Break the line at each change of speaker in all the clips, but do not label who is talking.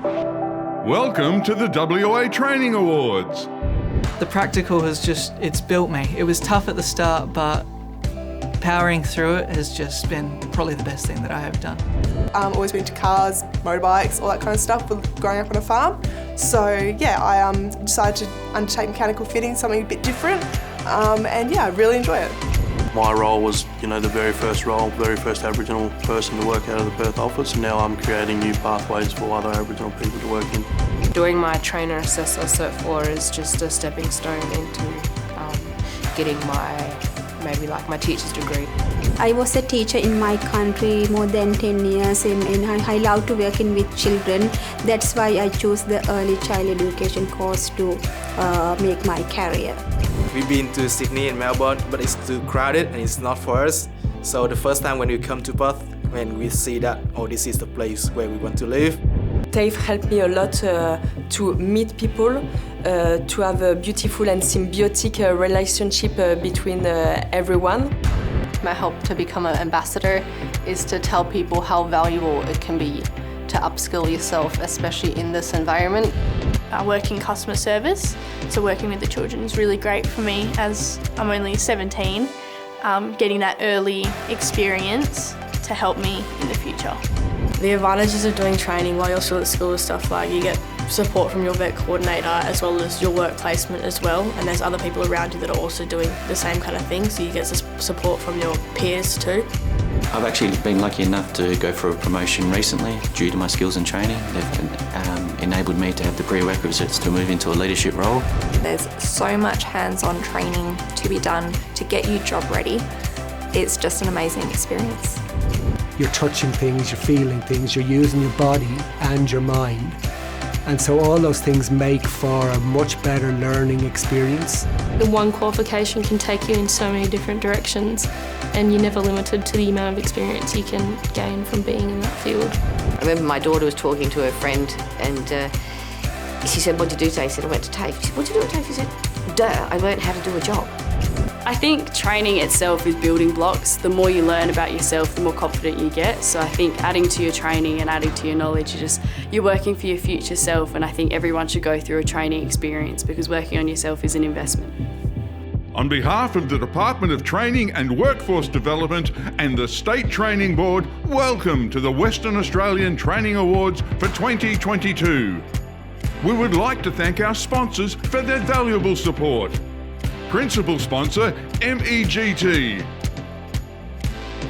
Welcome to the WA Training Awards.
The practical it's built me. It was tough at the start, but powering through it has just been probably the best thing that I have done.
Always been to cars, motorbikes, all that kind of stuff with growing up on a farm. So yeah, I decided to undertake mechanical fitting, something a bit different, and yeah, I really enjoy it.
My role was, the very first Aboriginal person to work out of the Perth office, and now I'm creating new pathways for other Aboriginal people to work in.
Doing my trainer assessor Cert 4 is just a stepping stone into getting my teacher's degree.
I was a teacher in my country more than 10 years and I love to working with children. That's why I chose the early child education course to make my career.
We've been to Sydney and Melbourne, but it's too crowded and it's not for us. So the first time when we come to Perth, when we see that, this is the place where we want to live.
TAFE helped me a lot to meet people, to have a beautiful and symbiotic relationship between everyone.
My hope to become an ambassador is to tell people how valuable it can be to upskill yourself, especially in this environment.
I work in customer service, so working with the children is really great for me as I'm only 17, getting that early experience to help me in the future.
The advantages of doing training while you're still at school is stuff like you get support from your vet coordinator as well as your work placement as well, and there's other people around you that are also doing the same kind of thing, so you get support from your peers too.
I've actually been lucky enough to go for a promotion recently due to my skills and training. They've enabled me to have the prerequisites to move into a leadership role.
There's so much hands-on training to be done to get you job ready. It's just an amazing experience.
You're touching things, you're feeling things, you're using your body and your mind. And so all those things make for a much better learning experience.
The one qualification can take you in so many different directions, and you're never limited to the amount of experience you can gain from being in that field.
I remember my daughter was talking to her friend and she said, "What did you do today?" I said, "I went to TAFE." She said, "What did you do at TAFE?" She said, "Duh, I learned how to do a job."
I think training itself is building blocks. The more you learn about yourself, the more confident you get. So I think adding to your training and adding to your knowledge, you're working for your future self, and I think everyone should go through a training experience because working on yourself is an investment.
On behalf of the Department of Training and Workforce Development and the State Training Board, welcome to the Western Australian Training Awards for 2022. We would like to thank our sponsors for their valuable support. Principal sponsor, MEGT.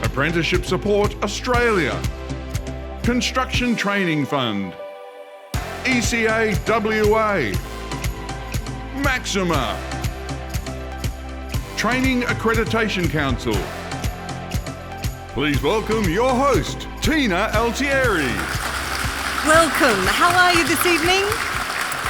Apprenticeship Support Australia. Construction Training Fund. ECA WA. Maxima. Training Accreditation Council. Please welcome your host, Tina Altieri.
Welcome. How are you this evening?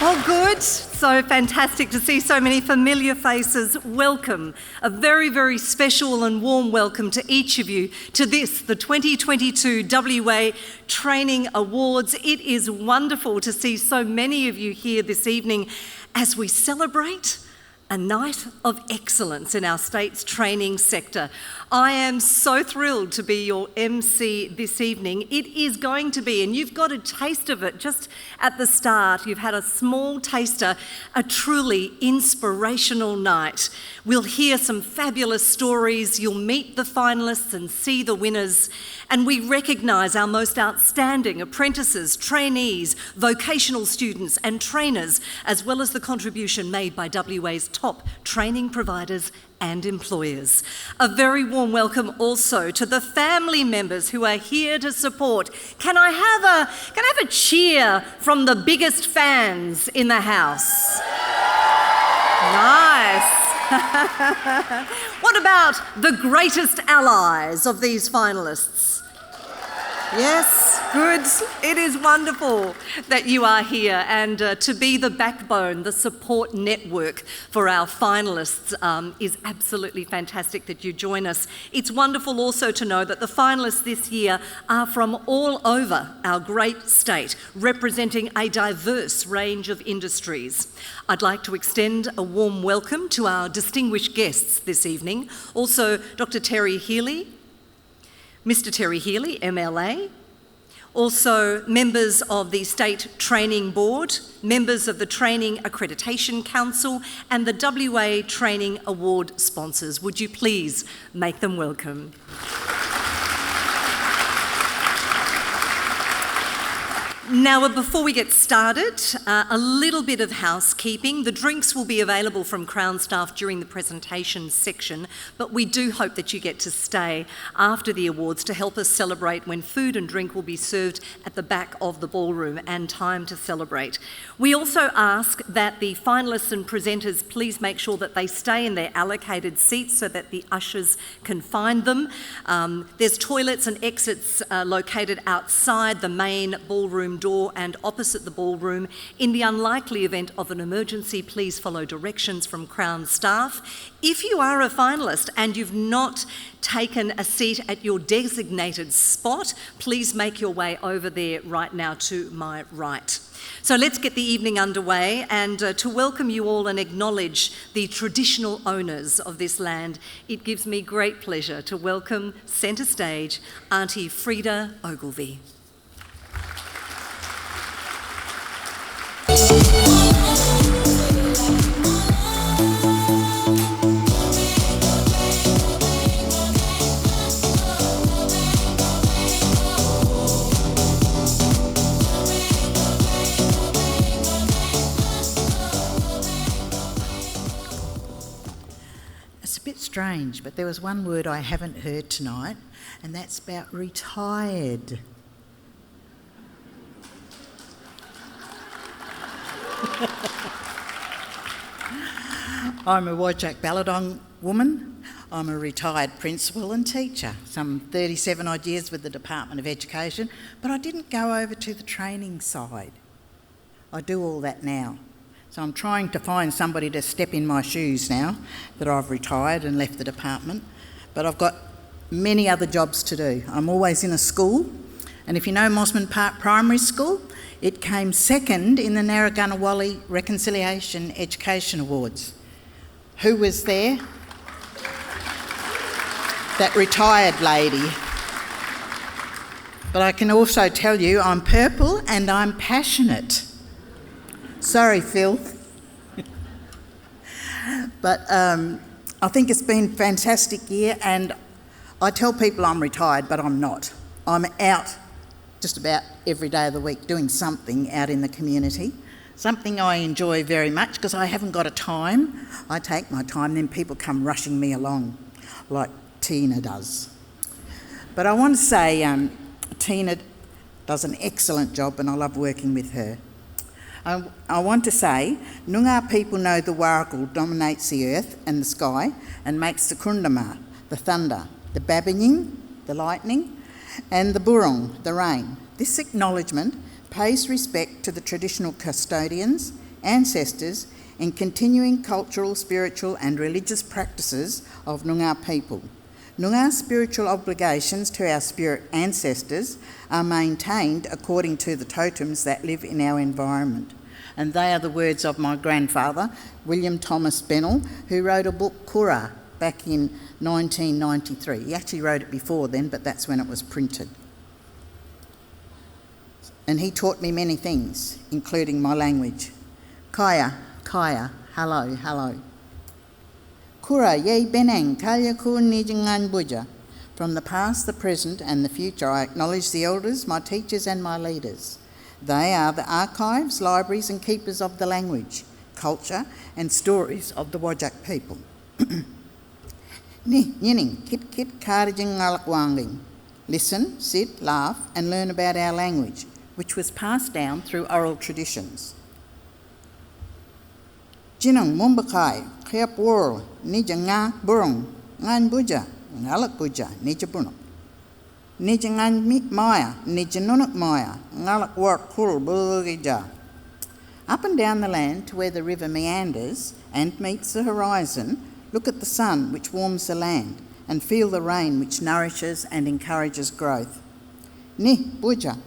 Oh, good. So fantastic to see so many familiar faces. Welcome. A very, very special and warm welcome to each of you to this, the 2022 WA Training Awards. It is wonderful to see so many of you here this evening as we celebrate a night of excellence in our state's training sector. I am so thrilled to be your MC this evening. It is going to be, and you've got a taste of it just at the start. You've had a small taster, a truly inspirational night. We'll hear some fabulous stories. You'll meet the finalists and see the winners. And we recognise our most outstanding apprentices, trainees, vocational students and trainers, as well as the contribution made by WA's top training providers and employers. A very warm welcome also to the family members who are here to support. Can I have a cheer from the biggest fans in the house? Nice. What about the greatest allies of these finalists? Yes, good. It is wonderful that you are here and to be the backbone, the support network for our finalists is absolutely fantastic that you join us. It's wonderful also to know that the finalists this year are from all over our great state, representing a diverse range of industries. I'd like to extend a warm welcome to our distinguished guests this evening. Also, Dr. Terry Healy, Mr. Terry Healy, MLA, Also, members of the State Training Board, members of the Training Accreditation Council and the WA Training Award sponsors. Would you please make them welcome? Now, before we get started, a little bit of housekeeping. The drinks will be available from Crown staff during the presentation section, but we do hope that you get to stay after the awards to help us celebrate when food and drink will be served at the back of the ballroom and time to celebrate. We also ask that the finalists and presenters please make sure that they stay in their allocated seats so that the ushers can find them. There's toilets and exits located outside the main ballroom door and opposite the ballroom. In the unlikely event of an emergency, please follow directions from Crown staff. If you are a finalist and you've not taken a seat at your designated spot, please make your way over there right now to my right. So let's get the evening underway, and to welcome you all and acknowledge the traditional owners of this land, it gives me great pleasure to welcome centre stage Auntie Frida Ogilvie.
It's a bit strange, but there was one word I haven't heard tonight, and that's about retired. I'm a Wajak Balladong woman. I'm a retired principal and teacher, some 37 odd years with the Department of Education, but I didn't go over to the training side. I do all that now. So I'm trying to find somebody to step in my shoes now that I've retired and left the department, but I've got many other jobs to do. I'm always in a school, and if you know Mosman Park Primary School, it came second in the Narragansett Reconciliation Education Awards. Who was there? That retired lady. But I can also tell you I'm purple and I'm passionate. Sorry, Phil. But I think it's been a fantastic year, and I tell people I'm retired, but I'm not. I'm out just about every day of the week doing something out in the community, something I enjoy very much because I haven't got a time. I take my time, then people come rushing me along like Tina does. But I want to say Tina does an excellent job and I love working with her. I want to say, Noongar people know the Warrigal dominates the earth and the sky and makes the Kundama, the thunder, the Babinying, the lightning, and the Burung, the rain. This acknowledgement pays respect to the traditional custodians, ancestors, and continuing cultural, spiritual and religious practices of Noongar people. Noongar's spiritual obligations to our spirit ancestors are maintained according to the totems that live in our environment. And they are the words of my grandfather, William Thomas Bennell, who wrote a book, Kura, back in 1993. He actually wrote it before then, but that's when it was printed. And he taught me many things, including my language. Kaya, kaya, hello, hello. Kura ye benang kaya ku nijangan buja. From the past, the present and the future, I acknowledge the elders, my teachers and my leaders. They are the archives, libraries and keepers of the language, culture and stories of the Wajak people. Ni yining kit kit karjing ngalakwanging. Listen, sit, laugh and learn about our language, which was passed down through oral traditions. Jinang mumbakai khiap wor nijanga burung ngan buja ngalak buja nijabuno. Nijangan maya nijanunuk maya ngalak wor kul bulgija. Up and down the land to where the river meanders and meets the horizon, look at the sun which warms the land and feel the rain which nourishes and encourages growth. Ni buja,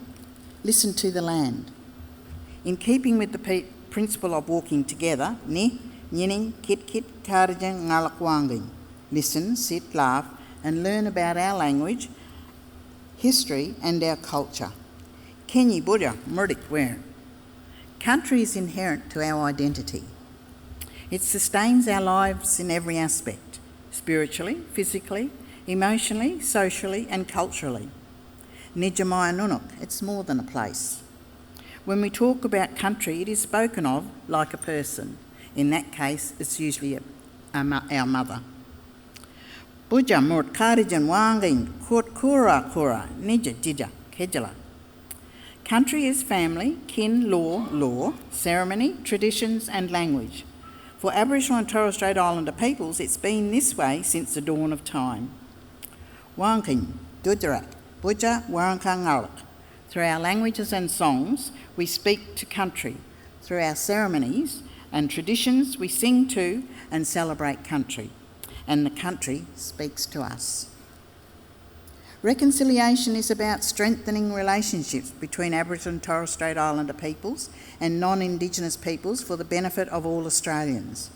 listen to the land. In keeping with the principle of walking together, ni, yining, kit kit, karjang, ngalakwanging. Listen, sit, laugh and learn about our language, history and our culture. Kenyi Buddha Murdik Wen. Country is inherent to our identity. It sustains our lives in every aspect, spiritually, physically, emotionally, socially and culturally. Nijamaya Nunuk, it's more than a place. When we talk about country, it is spoken of like a person. In that case, it's usually our mother. Buja murt karijan wangin kurt kura kura nija jija kejala. Country is family, kin, law, ceremony, traditions and language. For Aboriginal and Torres Strait Islander peoples, it's been this way since the dawn of time. Wangin, Dujarak, Buja, Warankangalak. Through our languages and songs, we speak to country. Through our ceremonies and traditions, we sing to and celebrate country. And the country speaks to us. Reconciliation is about strengthening relationships between Aboriginal and Torres Strait Islander peoples and non-Indigenous peoples for the benefit of all Australians.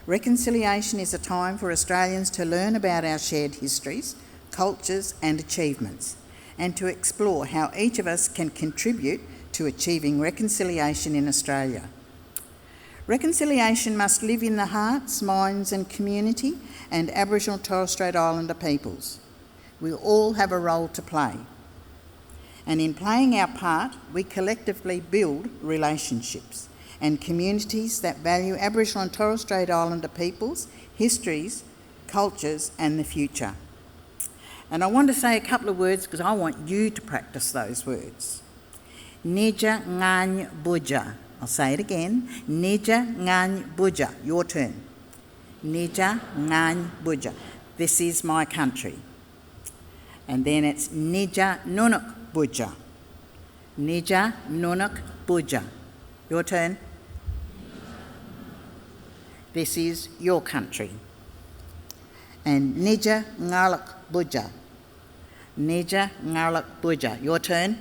Reconciliation is a time for Australians to learn about our shared histories, cultures and achievements, and to explore how each of us can contribute to achieving reconciliation in Australia. Reconciliation must live in the hearts, minds and community and Aboriginal and Torres Strait Islander peoples. We all have a role to play. And in playing our part, we collectively build relationships and communities that value Aboriginal and Torres Strait Islander peoples, histories, cultures and the future. And I want to say a couple of words because I want you to practice those words. Nija ngany buja. I'll say it again. Nija ngany buja. Your turn. Nija ngany buja. This is my country. And then it's Nija nunuk buja. Nija nunuk buja. Your turn. This is your country. And Nija ngalak buja. Nija ngalak buja. Your turn.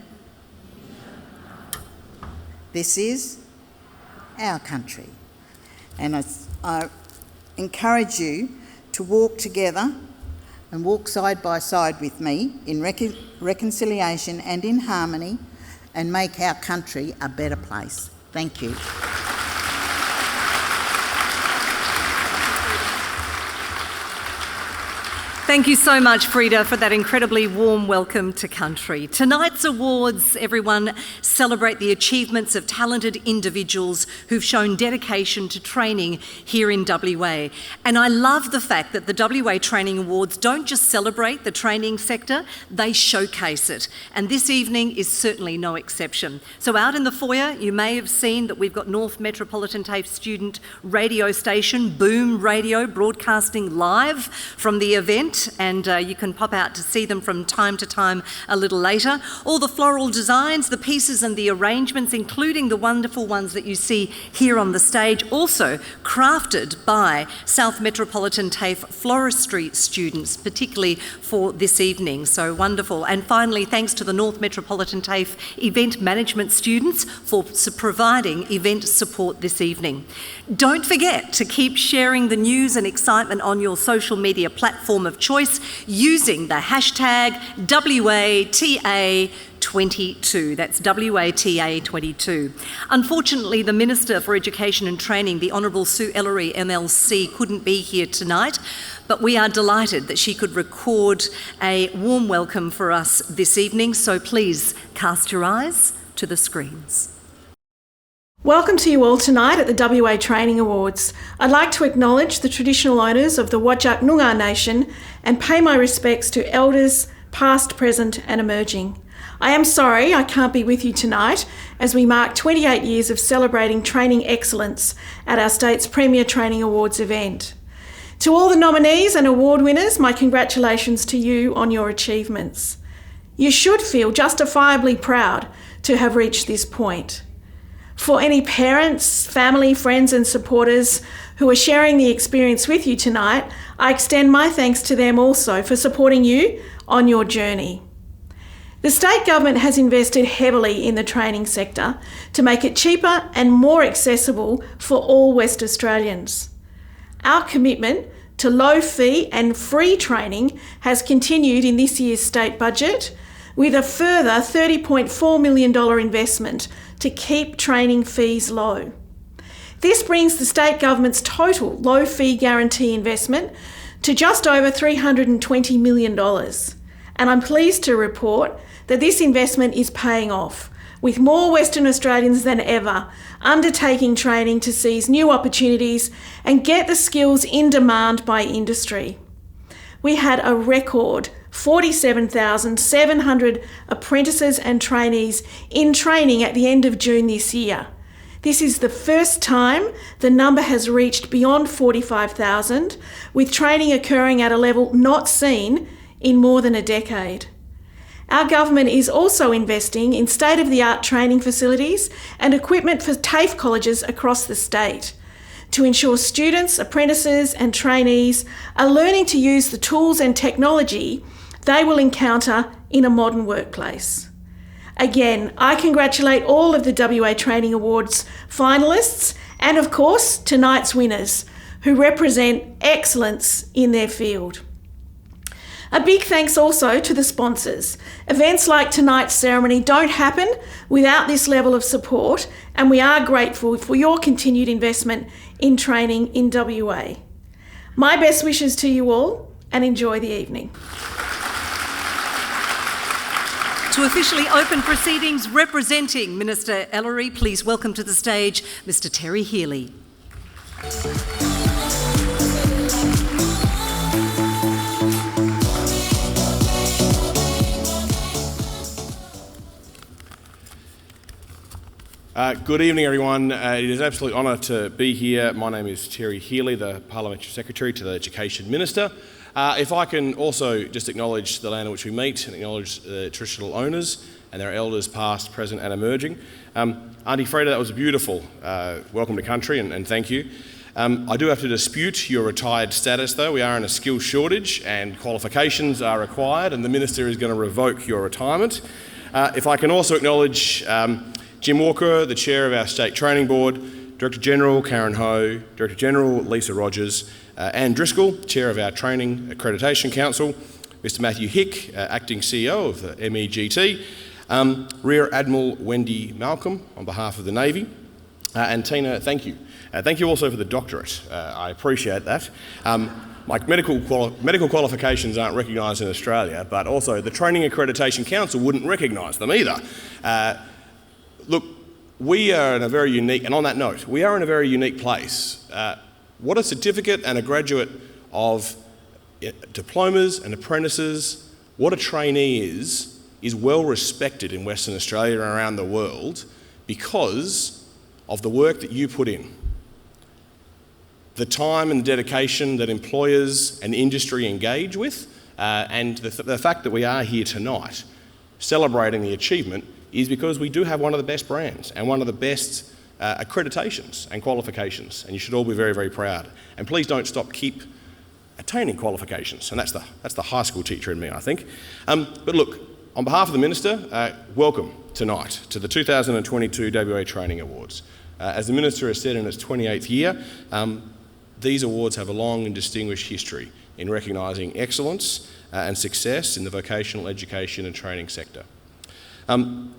This is our country. And I encourage you to walk together and walk side by side with me in reconciliation and in harmony and make our country a better place. Thank you.
Thank you so much, Frida, for that incredibly warm welcome to country. Tonight's awards, everyone, celebrate the achievements of talented individuals who've shown dedication to training here in WA. And I love the fact that the WA Training Awards don't just celebrate the training sector, they showcase it. And this evening is certainly no exception. So out in the foyer, you may have seen that we've got North Metropolitan TAFE student radio station, Boom Radio, broadcasting live from the event. And you can pop out to see them from time to time a little later. All the floral designs, the pieces and the arrangements, including the wonderful ones that you see here on the stage, also crafted by South Metropolitan TAFE floristry students, particularly for this evening. So wonderful. And finally, thanks to the North Metropolitan TAFE event management students for providing event support this evening. Don't forget to keep sharing the news and excitement on your social media platform of choice using the hashtag WATA22. That's WATA22. Unfortunately, the Minister for Education and Training, the Honourable Sue Ellery MLC, couldn't be here tonight, but we are delighted that she could record a warm welcome for us this evening, so please cast your eyes to the screens.
Welcome to you all tonight at the WA Training Awards. I'd like to acknowledge the traditional owners of the Whadjuk Noongar Nation and pay my respects to elders past, present and emerging. I am sorry I can't be with you tonight as we mark 28 years of celebrating training excellence at our state's premier Training Awards event. To all the nominees and award winners, my congratulations to you on your achievements. You should feel justifiably proud to have reached this point. For any parents, family, friends and supporters who are sharing the experience with you tonight, I extend my thanks to them also for supporting you on your journey. The state government has invested heavily in the training sector to make it cheaper and more accessible for all West Australians. Our commitment to low fee and free training has continued in this year's state budget, with a further $30.4 million investment to keep training fees low. This brings the state government's total low fee guarantee investment to just over $320 million. And I'm pleased to report that this investment is paying off, with more Western Australians than ever undertaking training to seize new opportunities and get the skills in demand by industry. We had a record 47,700 apprentices and trainees in training at the end of June this year. This is the first time the number has reached beyond 45,000, with training occurring at a level not seen in more than a decade. Our government is also investing in state-of-the-art training facilities and equipment for TAFE colleges across the state to ensure students, apprentices and trainees are learning to use the tools and technology they will encounter in a modern workplace. Again, I congratulate all of the WA Training Awards finalists and, of course, tonight's winners, who represent excellence in their field. A big thanks also to the sponsors. Events like tonight's ceremony don't happen without this level of support, and we are grateful for your continued investment in training in WA. My best wishes to you all, and enjoy the evening.
To officially open proceedings representing Minister Ellery, please welcome to the stage Mr Terry Healy.
Good evening, everyone. It is an absolute honour to be here. My name is Terry Healy, the Parliamentary Secretary to the Education Minister. If I can also just acknowledge the land on which we meet and acknowledge the traditional owners and their elders past, present and emerging. Auntie Freda, that was a beautiful welcome to country and thank you. I do have to dispute your retired status though. We are in a skills shortage and qualifications are required and the Minister is going to revoke your retirement. If I can also acknowledge Jim Walker, the Chair of our State Training Board, Director General Karen Ho, Director General Lisa Rogers, Anne Driscoll, Chair of our Training Accreditation Council, Mr Matthew Hick, Acting CEO of the MEGT, Rear Admiral Wendy Malcolm on behalf of the Navy, and Tina, thank you. Thank you also for the doctorate. I appreciate that. My medical qualifications aren't recognised in Australia, but also the Training Accreditation Council wouldn't recognise them either. Look, we are in a very unique, and on that note, we are in a very unique place. What a certificate and a graduate of diplomas and apprentices, what a trainee is well respected in Western Australia and around the world because of the work that you put in. The time and dedication that employers and industry engage with, and the fact that we are here tonight celebrating the achievement is because we do have one of the best brands and one of the best accreditations and qualifications, and you should all be very, very proud. And please don't keep attaining qualifications, and that's the high school teacher in me, I think. But look, on behalf of the Minister, welcome tonight to the 2022 WA Training Awards. As the Minister has said in its 28th year, these awards have a long and distinguished history in recognising excellence and success in the vocational education and training sector. I'm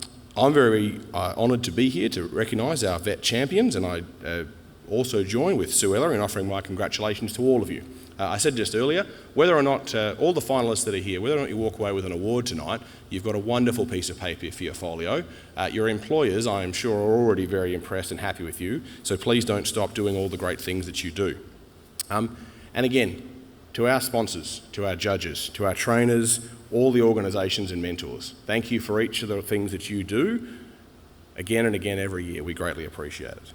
very honoured to be here to recognise our vet champions, and I also join with Sue Eller in offering my congratulations to all of you. I said just earlier, whether or not all the finalists that are here, whether or not you walk away with an award tonight, you've got a wonderful piece of paper for your folio. Your employers, I am sure, are already very impressed and happy with you, so please don't stop doing all the great things that you do. And again, to our sponsors, to our judges, to our trainers, all the organisations and mentors, thank you for each of the things that you do again and again every year. We greatly appreciate it.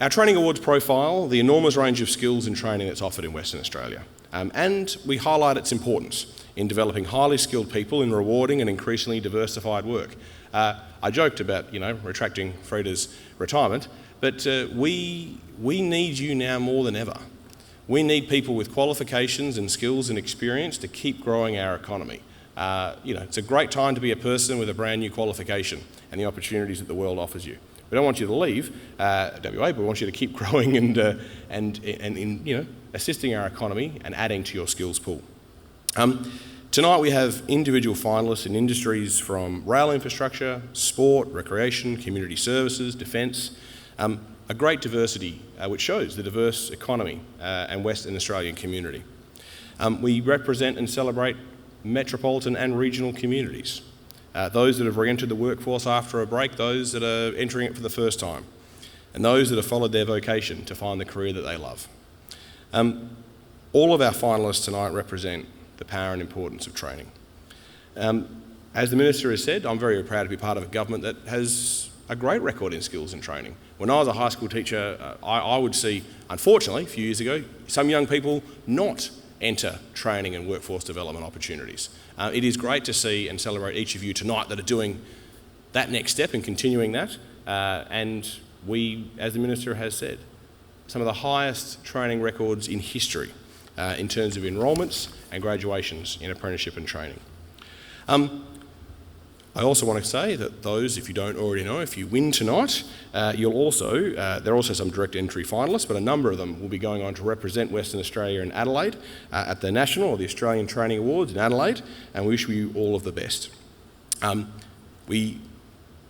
Our Training Awards profile the enormous range of skills and training that's offered in Western Australia, and we highlight its importance in developing highly skilled people in rewarding and increasingly diversified work. I joked about, retracting Freda's retirement, but we need you now more than ever. We need people with qualifications and skills and experience to keep growing our economy. It's a great time to be a person with a brand new qualification and the opportunities that the world offers you. We don't want you to leave WA, but we want you to keep growing and assisting our economy and adding to your skills pool. Tonight we have individual finalists in industries from rail infrastructure, sport, recreation, community services, defence, a great diversity which shows the diverse economy and Western Australian community. We represent and celebrate metropolitan and regional communities, those that have re-entered the workforce after a break, those that are entering it for the first time, and those that have followed their vocation to find the career that they love. All of our finalists tonight represent the power and importance of training. As the Minister has said, I'm very proud to be part of a government that has a great record in skills and training. When I was a high school teacher, I would see, unfortunately, a few years ago, some young people not enter training and workforce development opportunities. It is great to see and celebrate each of you tonight that are doing that next step and continuing that. And we, as the Minister has said, some of the highest training records in history in terms of enrolments and graduations in apprenticeship and training. I also want to say that those, if you don't already know, if you win tonight, you'll also, there are also some direct entry finalists, but a number of them will be going on to represent Western Australia in Adelaide at the National or the Australian Training Awards in Adelaide, and we wish you all of the best. We,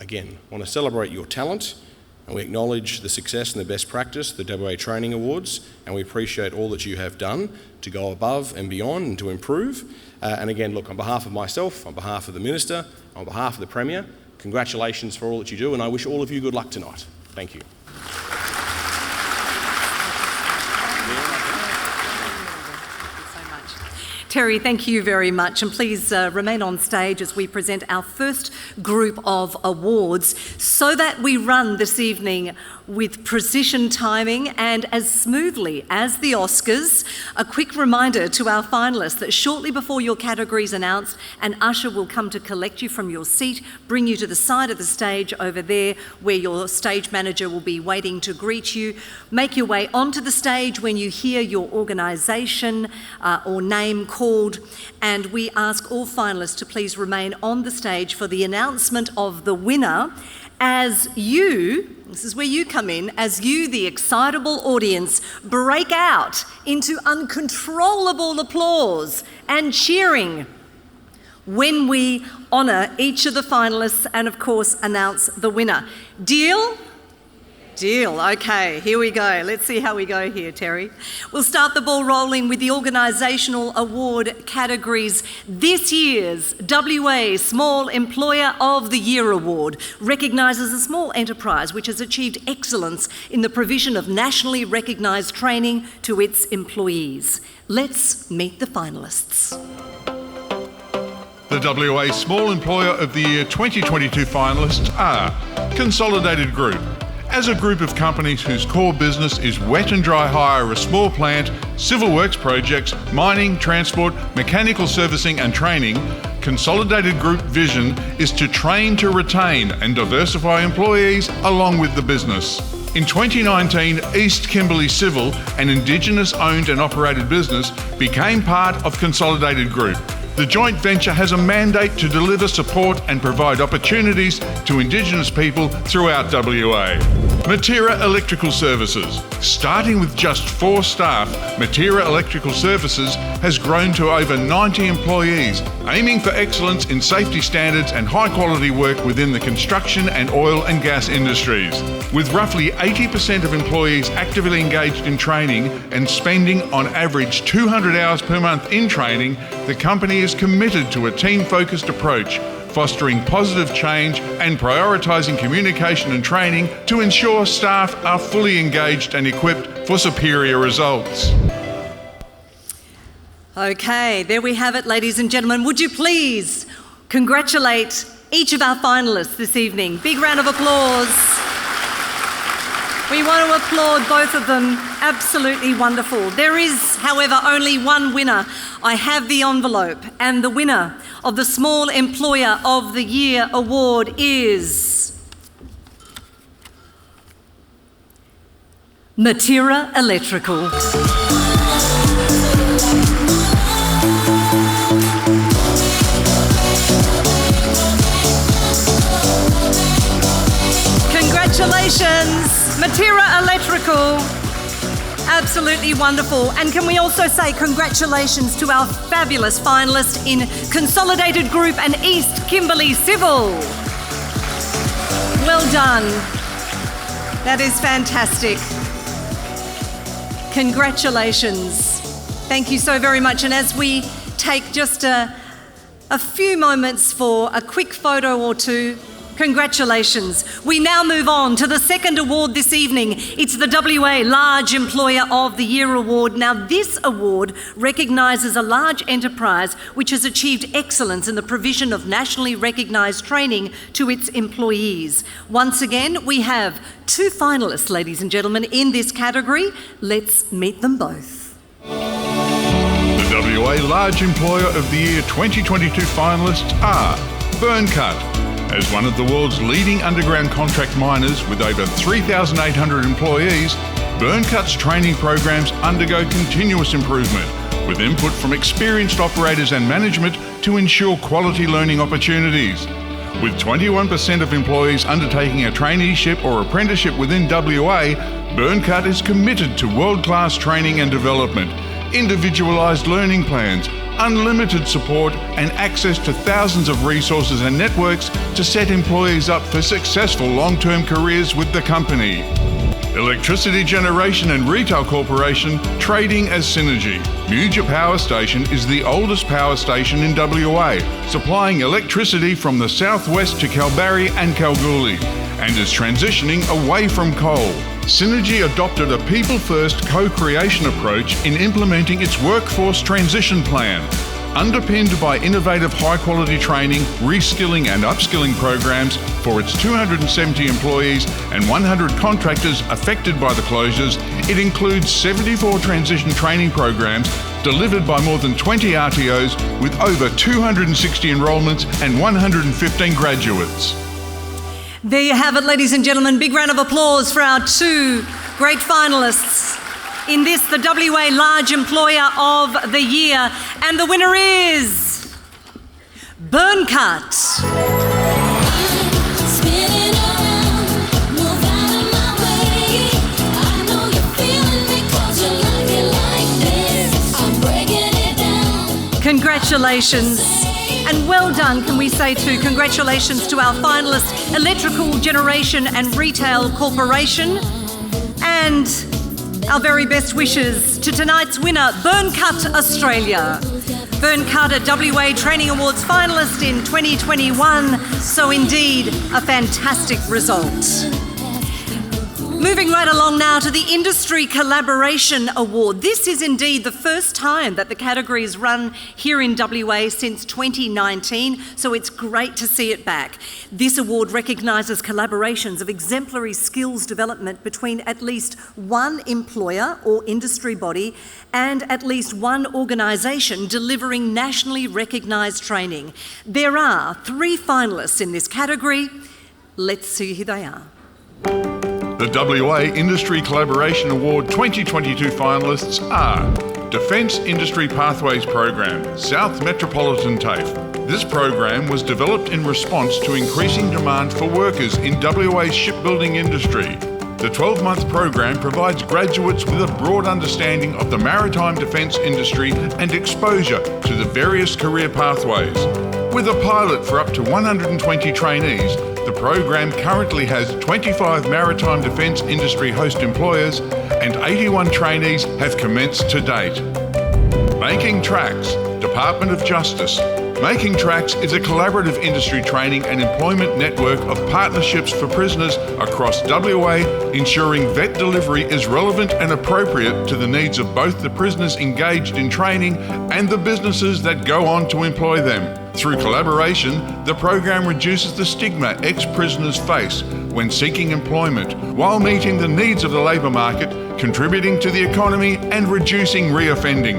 again, want to celebrate your talent, and we acknowledge the success and the best practice, the WA Training Awards, and we appreciate all that you have done to go above and beyond and to improve. And again, look, on behalf of myself, on behalf of the Minister, on behalf of the Premier, congratulations for all that you do, and I wish all of you good luck tonight. Thank you.
Terry, thank you very much, and please remain on stage as we present our first group of awards so that we run this evening with precision timing and as smoothly as the Oscars. A quick reminder to our finalists that shortly before your category is announced, an usher will come to collect you from your seat, bring you to the side of the stage over there where your stage manager will be waiting to greet you. Make your way onto the stage when you hear your organisation or name called, and we ask all finalists to please remain on the stage for the announcement of the winner as you, this is where you come in, as you, the excitable audience, break out into uncontrollable applause and cheering when we honour each of the finalists and, of course, announce the winner. Deal? Deal. Okay, here we go. Let's see how we go here, Terry. We'll start the ball rolling with the organisational award categories. This year's WA Small Employer of the Year Award recognises a small enterprise which has achieved excellence in the provision of nationally recognised training to its employees. Let's meet the finalists.
The WA Small Employer of the Year 2022 finalists are Consolidated Group. As a group of companies whose core business is wet and dry hire, a small plant, civil works projects, mining, transport, mechanical servicing and training, Consolidated Group vision is to train to retain and diversify employees along with the business. In 2019, East Kimberley Civil, an Indigenous owned and operated business, became part of Consolidated Group. The joint venture has a mandate to deliver support and provide opportunities to Indigenous people throughout WA. Matera Electrical Services. Starting with just 4 staff, Matera Electrical Services has grown to over 90 employees, aiming for excellence in safety standards and high quality work within the construction and oil and gas industries. With roughly 80% of employees actively engaged in training and spending on average 200 hours per month in training, the company is committed to a team-focused approach, fostering positive change and prioritising communication and training to ensure staff are fully engaged and equipped for superior results.
Okay, there we have it, ladies and gentlemen. Would you please congratulate each of our finalists this evening? Big round of applause. We want to applaud both of them. Absolutely wonderful. There is, however, only one winner. I have the envelope, and the winner of the Small Employer of the Year Award is Matera Electrical. Congratulations, Matera Electrical. Absolutely wonderful. And can we also say congratulations to our fabulous finalist in Consolidated Group and East Kimberley Civil. Well done. That is fantastic. Congratulations. Thank you so very much. And as we take just a few moments for a quick photo or two, congratulations. We now move on to the second award this evening. It's the WA Large Employer of the Year Award. Now, this award recognises a large enterprise which has achieved excellence in the provision of nationally recognised training to its employees. Once again, we have 2 finalists, ladies and gentlemen, in this category. Let's meet them both.
The WA Large Employer of the Year 2022 finalists are Burncut. As one of the world's leading underground contract miners with over 3,800 employees, Burncut's training programs undergo continuous improvement, with input from experienced operators and management to ensure quality learning opportunities. With 21% of employees undertaking a traineeship or apprenticeship within WA, Burncut is committed to world-class training and development, individualised learning plans, unlimited support and access to thousands of resources and networks to set employees up for successful long-term careers with the company. Electricity Generation and Retail Corporation trading as Synergy. Muja Power Station is the oldest power station in WA, supplying electricity from the southwest to Kalbarri and Kalgoorlie, and is transitioning away from coal. Synergy adopted a people-first co-creation approach in implementing its workforce transition plan. Underpinned by innovative high-quality training, reskilling and upskilling programs for its 270 employees and 100 contractors affected by the closures, it includes 74 transition training programs delivered by more than 20 RTOs with over 260 enrolments and 115 graduates.
There you have it, ladies and gentlemen. Big round of applause for our 2 great finalists in this, the WA Large Employer of the Year. And the winner is Burncut. Congratulations. And well done, can we say too. Congratulations to our finalists, Electrical Generation and Retail Corporation. And our very best wishes to tonight's winner, Burncut Australia. Burncut, a WA Training Awards finalist in 2021. So indeed, a fantastic result. Moving right along now to the Industry Collaboration Award. This is indeed the first time that the category is run here in WA since 2019, so it's great to see it back. This award recognises collaborations of exemplary skills development between at least one employer or industry body and at least one organisation delivering nationally recognised training. There are 3 finalists in this category. Let's see who they are.
The WA Industry Collaboration Award 2022 finalists are Defence Industry Pathways Program, South Metropolitan TAFE. This program was developed in response to increasing demand for workers in WA's shipbuilding industry. The 12-month program provides graduates with a broad understanding of the maritime defence industry and exposure to the various career pathways. With a pilot for up to 120 trainees, the program currently has 25 maritime defence industry host employers and 81 trainees have commenced to date. Making Tracks, Department of Justice. Making Tracks is a collaborative industry training and employment network of partnerships for prisoners across WA, ensuring vet delivery is relevant and appropriate to the needs of both the prisoners engaged in training and the businesses that go on to employ them. Through collaboration, the program reduces the stigma ex-prisoners face when seeking employment, while meeting the needs of the labour market, contributing to the economy and reducing reoffending.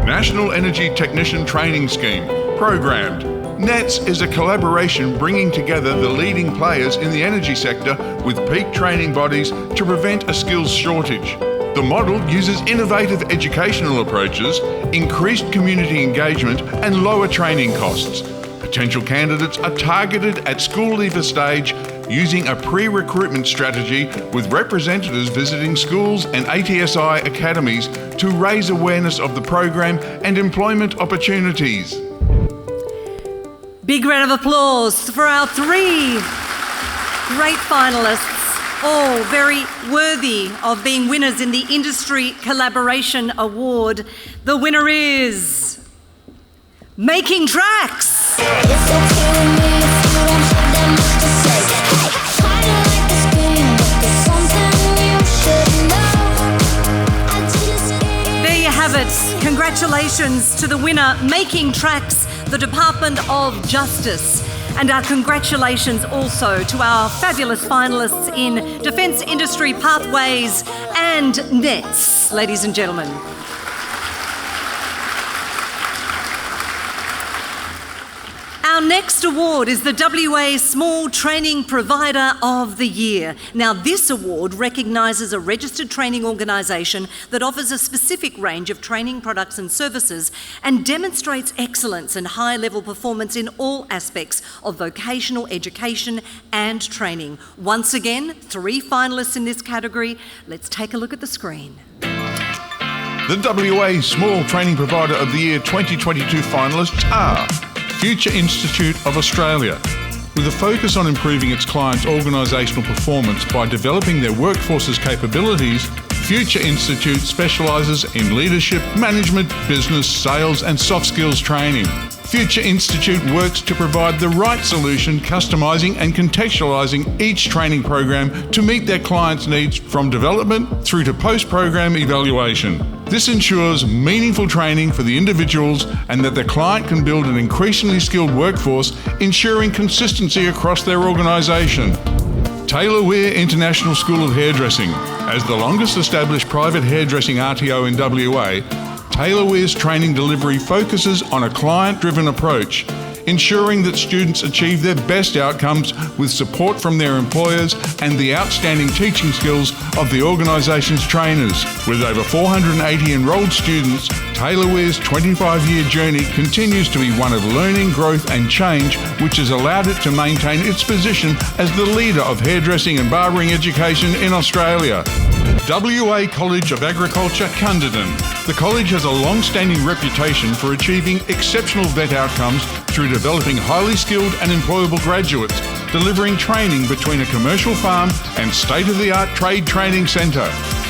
National Energy Technician Training Scheme, programmed. NETS is a collaboration bringing together the leading players in the energy sector with peak training bodies to prevent a skills shortage. The model uses innovative educational approaches, increased community engagement and lower training costs. Potential candidates are targeted at school leaver stage, using a pre-recruitment strategy with representatives visiting schools and ATSI academies to raise awareness of the program and employment opportunities.
Big round of applause for our 3 great finalists, all very worthy of being winners in the Industry Collaboration Award. The winner is Making Tracks. There you have it. Congratulations to the winner, Making Tracks, the Department of Justice. And our congratulations also to our fabulous finalists in Defence Industry Pathways and NETS, ladies and gentlemen. Our next award is the WA Small Training Provider of the Year. Now, this award recognises a registered training organisation that offers a specific range of training products and services and demonstrates excellence and high-level performance in all aspects of vocational education and training. Once again, 3 finalists in this category. Let's take a look at the screen.
The WA Small Training Provider of the Year 2022 finalists are Future Institute of Australia. With a focus on improving its clients' organisational performance by developing their workforce's capabilities, Future Institute specialises in leadership, management, business, sales and soft skills training. Future Institute works to provide the right solution, customising and contextualising each training program to meet their clients' needs from development through to post-program evaluation. This ensures meaningful training for the individuals and that the client can build an increasingly skilled workforce, ensuring consistency across their organisation. Taylor Weir International School of Hairdressing. As the longest established private hairdressing RTO in WA, Taylor Weir's training delivery focuses on a client-driven approach, ensuring that students achieve their best outcomes with support from their employers and the outstanding teaching skills of the organisation's trainers. With over 480 enrolled students, Taylor Weir's 25-year journey continues to be one of learning, growth and change, which has allowed it to maintain its position as the leader of hairdressing and barbering education in Australia. WA College of Agriculture, Cunderdin. The college has a long-standing reputation for achieving exceptional vet outcomes through developing highly skilled and employable graduates, delivering training between a commercial farm and state-of-the-art trade training centre.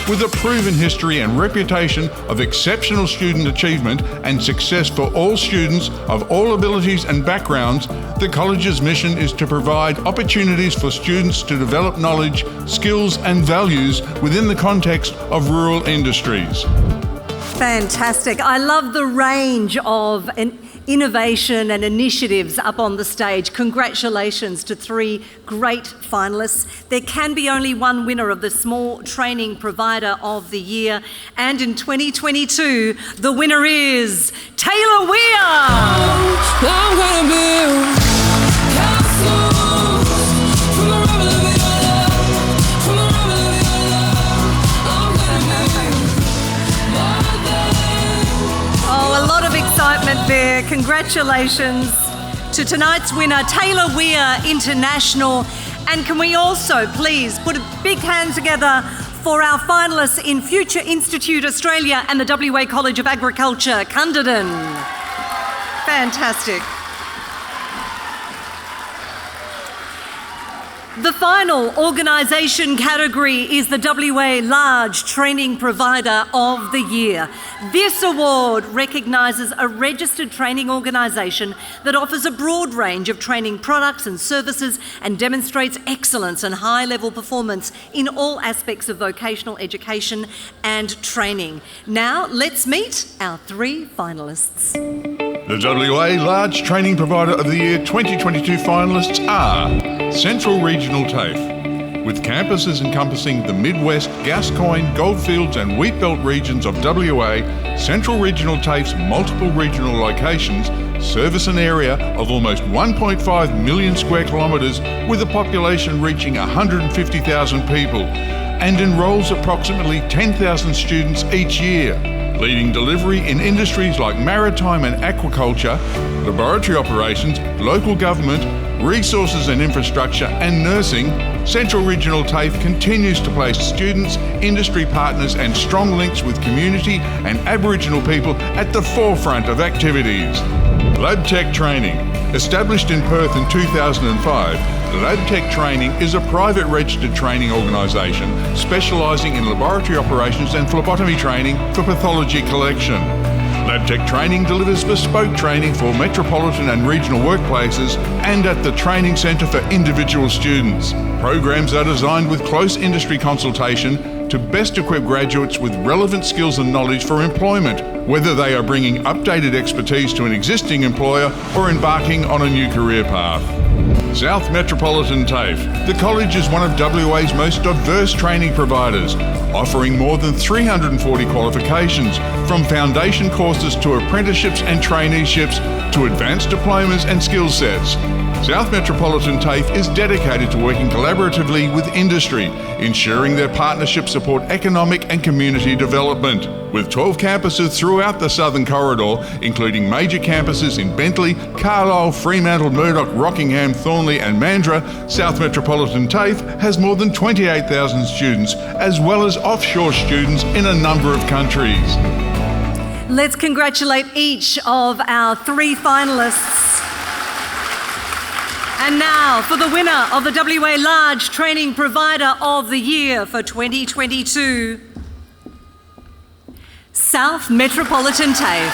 With a proven history and reputation of exceptional student achievement and success for all students of all abilities and backgrounds, the college's mission is to provide opportunities for students to develop knowledge, skills and values within the context of rural industries.
Fantastic. I love the range of innovation and initiatives up on the stage. Congratulations to 3 great finalists. There can be only one winner of the Small Training Provider of the Year, and in 2022 the winner is Taylor Weir. I'm gonna build castles from the rubble of your love, from the rubble of your love. I'm gonna build. Oh, a lot of excitement there. Congratulations to tonight's winner, Taylor Weir International. And can we also please put a big hand together for our finalists in Future Institute Australia and the WA College of Agriculture, Cunderdin. Fantastic. The final organisation category is the WA Large Training Provider of the Year. This award recognises a registered training organisation that offers a broad range of training products and services and demonstrates excellence and high-level performance in all aspects of vocational education and training. Now, let's meet our 3 finalists.
The WA Large Training Provider of the Year 2022 finalists are Central Regional TAFE. With campuses encompassing the Midwest, Gascoyne, Goldfields and Wheatbelt regions of WA, Central Regional TAFE's multiple regional locations service an area of almost 1.5 million square kilometres with a population reaching 150,000 people and enrolls approximately 10,000 students each year, leading delivery in industries like maritime and aquaculture, laboratory operations, local government, resources and infrastructure, and nursing, Central Regional TAFE continues to place students, industry partners and strong links with community and Aboriginal people at the forefront of activities. LabTech Training. Established in Perth in 2005, LabTech Training is a private registered training organisation specialising in laboratory operations and phlebotomy training for pathology collection. LabTech Training delivers bespoke training for metropolitan and regional workplaces and at the Training Centre for individual students. Programs are designed with close industry consultation to best equip graduates with relevant skills and knowledge for employment, whether they are bringing updated expertise to an existing employer or embarking on a new career path. South Metropolitan TAFE. The college is one of WA's most diverse training providers, offering more than 340 qualifications, from foundation courses to apprenticeships and traineeships to advanced diplomas and skill sets. South Metropolitan TAFE is dedicated to working collaboratively with industry, ensuring their partnerships support economic and community development. With 12 campuses throughout the Southern Corridor, including major campuses in Bentley, Carlisle, Fremantle, Murdoch, Rockingham, Thornley and Mandurah, South Metropolitan TAFE has more than 28,000 students, as well as offshore students in a number of countries.
Let's congratulate each of our 3 finalists. And now for the winner of the WA Large Training Provider of the Year for 2022, South Metropolitan TAFE.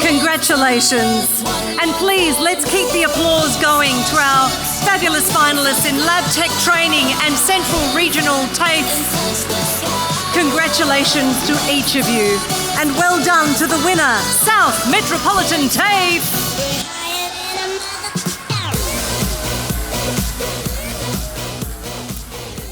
Congratulations. And please, let's keep the applause going to our fabulous finalists in LabTech Training and Central Regional TAFE. Congratulations to each of you. And well done to the winner, South Metropolitan TAFE.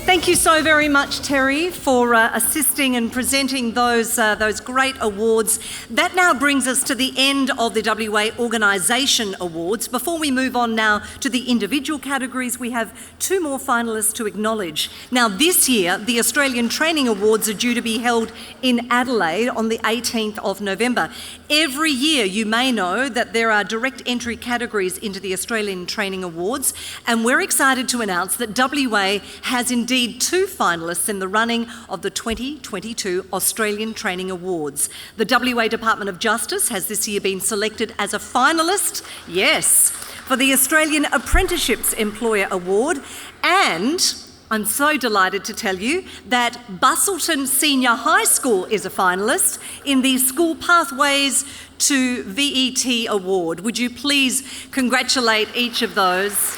Thank you so very much, Terry, for assisting and presenting those great awards. That now brings us to the end of the WA Organisation Awards. Before we move on now to the individual categories, we have 2 more finalists to acknowledge. Now, this year, the Australian Training Awards are due to be held in Adelaide on the 18th of November. Every year, you may know that there are direct entry categories into the Australian Training Awards, and we're excited to announce that WA has indeed 2 finalists in the running of the 2022 Australian Training Awards. The WA Department of Justice has this year been selected as a finalist, yes, for the Australian Apprenticeships Employer Award, and I'm so delighted to tell you that Busselton Senior High School is a finalist in the School Pathways to VET Award. Would you please congratulate each of those?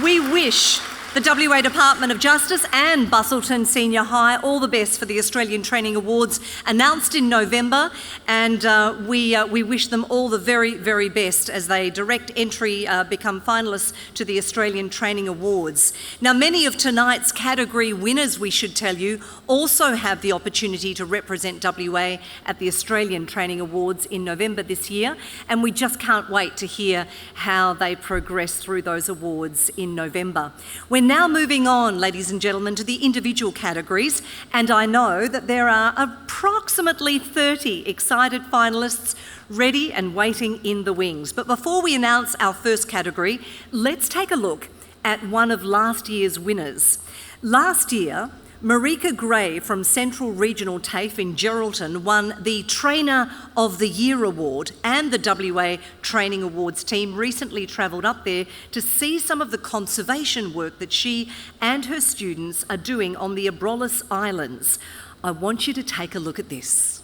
We wish the WA Department of Justice and Busselton Senior High all the best for the Australian Training Awards announced in November, and we wish them all the very, very best as they direct entry become finalists to the Australian Training Awards. Now, many of tonight's category winners, we should tell you, also have the opportunity to represent WA at the Australian Training Awards in November this year, and we just can't wait to hear how they progress through those awards in November. We're now moving on, ladies and gentlemen, to the individual categories, and I know that there are approximately 30 excited finalists ready and waiting in the wings. But before we announce our first category, let's take a look at one of last year's winners. Last year, Marika Gray from Central Regional TAFE in Geraldton won the Trainer of the Year Award, and the WA Training Awards team recently travelled up there to see some of the conservation work that she and her students are doing on the Abrolhos Islands. I want you to take a look at this.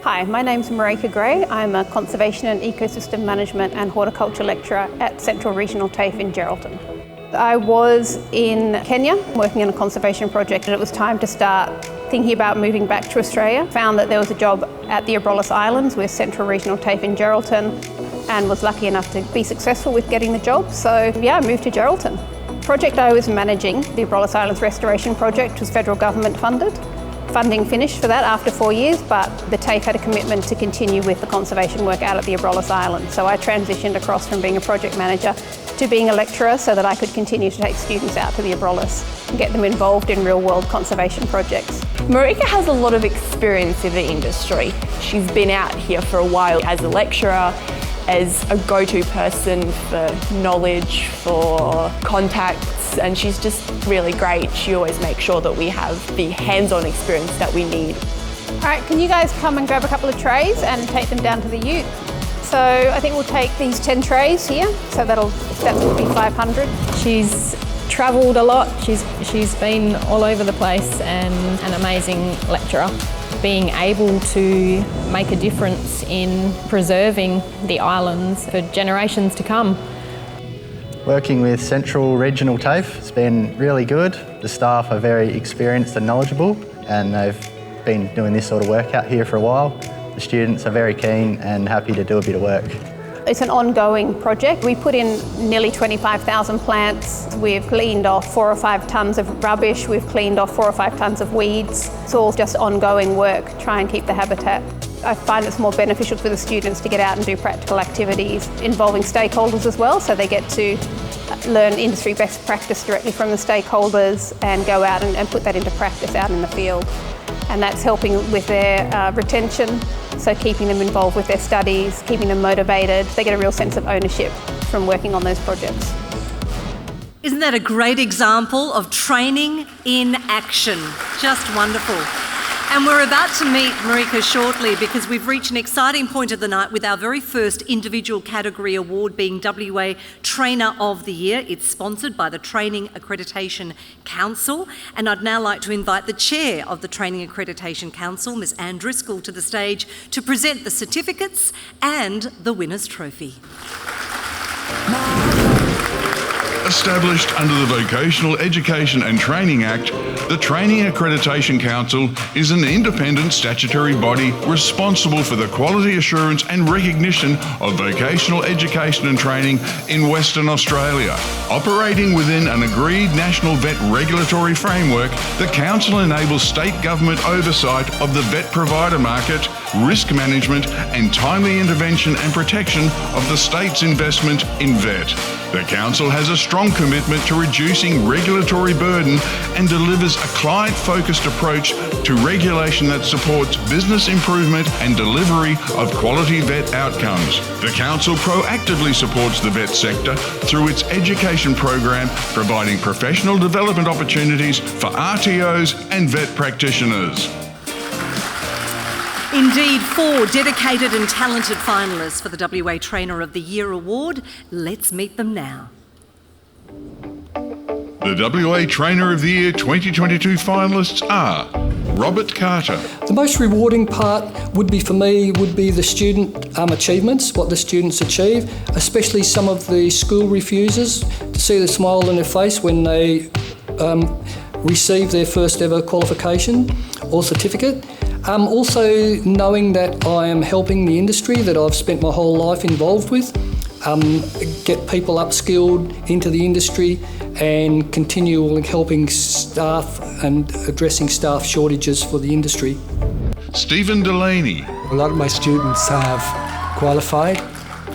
Hi, my name's Marika Gray. I'm a Conservation and Ecosystem Management and Horticulture Lecturer at Central Regional TAFE in Geraldton. I was in Kenya working on a conservation project, and it was time to start thinking about moving back to Australia. Found that there was a job at the Abrolhos Islands with Central Regional TAFE in Geraldton, and was lucky enough to be successful with getting the job. So yeah, I moved to Geraldton. The project I was managing, the Abrolhos Islands Restoration Project, was federal government funded. Funding finished for that after 4 years, but the TAFE had a commitment to continue with the conservation work out at the Abrolhos Islands. So I transitioned across from being a project manager to being a lecturer so that I could continue to take students out to the Abrolhos and get them involved in real-world conservation projects.
Marika has a lot of experience in the industry. She's been out here for a while as a lecturer, as a go-to person for knowledge, for contacts, and she's just really great. She always makes sure that we have the hands-on experience that we need.
All right, can you guys come and grab a couple of trays and take them down to the ute? So I think we'll take these 10 trays here, so that will be 500.
She's travelled a lot, she's been all over the place and an amazing lecturer. Being able to make a difference in preserving the islands for generations to come.
Working with Central Regional TAFE has been really good. The staff are very experienced and knowledgeable, and they've been doing this sort of work out here for a while. The students are very keen and happy to do a bit of work.
It's an ongoing project. We put in nearly 25,000 plants. We've cleaned off 4 or 5 tonnes of rubbish. We've cleaned off 4 or 5 tonnes of weeds. It's all just ongoing work, try and keep the habitat. I find it's more beneficial for the students to get out and do practical activities involving stakeholders as well, so they get to learn industry best practice directly from the stakeholders and go out and put that into practice out in the field. And that's helping with their retention, so keeping them involved with their studies, keeping them motivated. They get a real sense of ownership from working on those projects.
Isn't that a great example of training in action? Just wonderful. And we're about to meet Marika shortly because we've reached an exciting point of the night with our very first individual category award being WA Trainer of the Year. It's sponsored by the Training Accreditation Council. And I'd now like to invite the Chair of the Training Accreditation Council, Ms Anne Driscoll, to the stage to present the certificates and the winner's trophy.
Established under the Vocational Education and Training Act, the Training Accreditation Council is an independent statutory body responsible for the quality assurance and recognition of vocational education and training in Western Australia. Operating within an agreed national vet regulatory framework, the Council enables state government oversight of the vet provider market, risk management and timely intervention and protection of the state's investment in vet. The Council has a strong commitment to reducing regulatory burden and delivers a client-focused approach to regulation that supports business improvement and delivery of quality vet outcomes. The Council proactively supports the vet sector through its education program, providing professional development opportunities for RTOs and vet practitioners.
Indeed, 4 dedicated and talented finalists for the WA Trainer of the Year award. Let's meet them now.
The WA Trainer of the Year 2022 finalists are Robert Carter.
The most rewarding part would be the student achievements, what the students achieve, especially some of the school refusers, to see the smile on their face when they receive their first ever qualification or certificate. Also knowing that I am helping the industry that I've spent my whole life involved with, get people upskilled into the industry and continue helping staff and addressing staff shortages for the industry.
Stephen Delaney.
A lot of my students have qualified.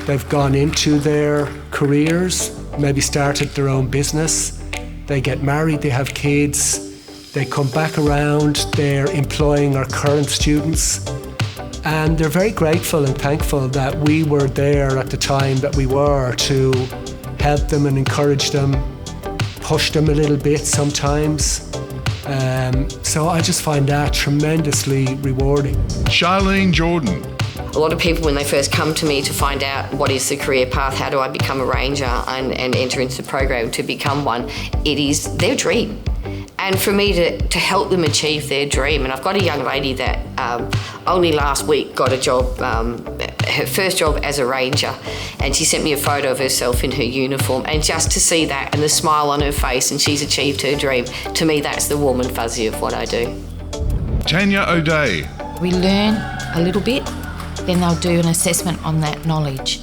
They've gone into their careers, maybe started their own business. They get married, they have kids. They come back around, they're employing our current students, and they're very grateful and thankful that we were there at the time that we were to help them and encourage them, push them a little bit sometimes. So I just find that tremendously rewarding.
Charlene Jordan.
A lot of people, when they first come to me to find out what is the career path, how do I become a ranger and enter into the program to become one, it is their dream. And for me to help them achieve their dream, and I've got a young lady that only last week got a job, her first job as a ranger, and she sent me a photo of herself in her uniform, and just to see that and the smile on her face and she's achieved her dream, to me that's the warm and fuzzy of what I do.
Tanya O'Day.
We learn a little bit, then they'll do an assessment on that knowledge.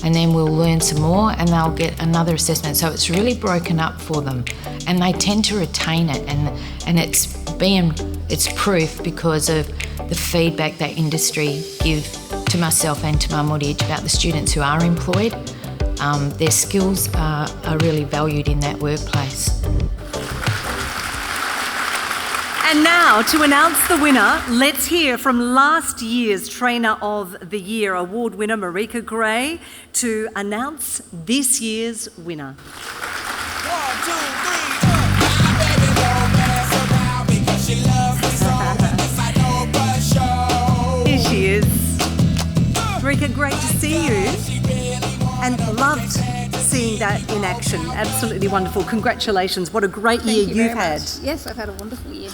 And then we'll learn some more and they'll get another assessment. So it's really broken up for them and they tend to retain it, and it's proof because of the feedback that industry give to myself and to my Moriage about the students who are employed. their skills are really valued in that workplace.
And now, to announce the winner, let's hear from last year's Trainer of the Year award winner, Marika Gray, to announce this year's winner. Here she is. Marika, great to see you. And loved seeing that in action. Absolutely wonderful. Congratulations. What a great year you've had.
Yes, I've had a wonderful year.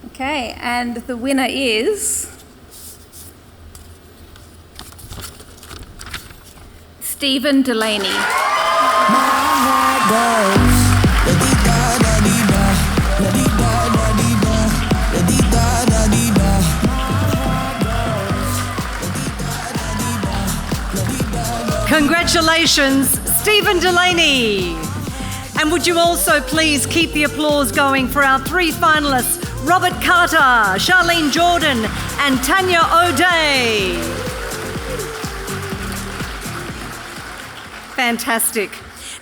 Okay, and the winner is Stephen Delaney.
Congratulations, Stephen Delaney. And would you also please keep the applause going for our three finalists, Robert Carter, Charlene Jordan and Tanya O'Day. Fantastic.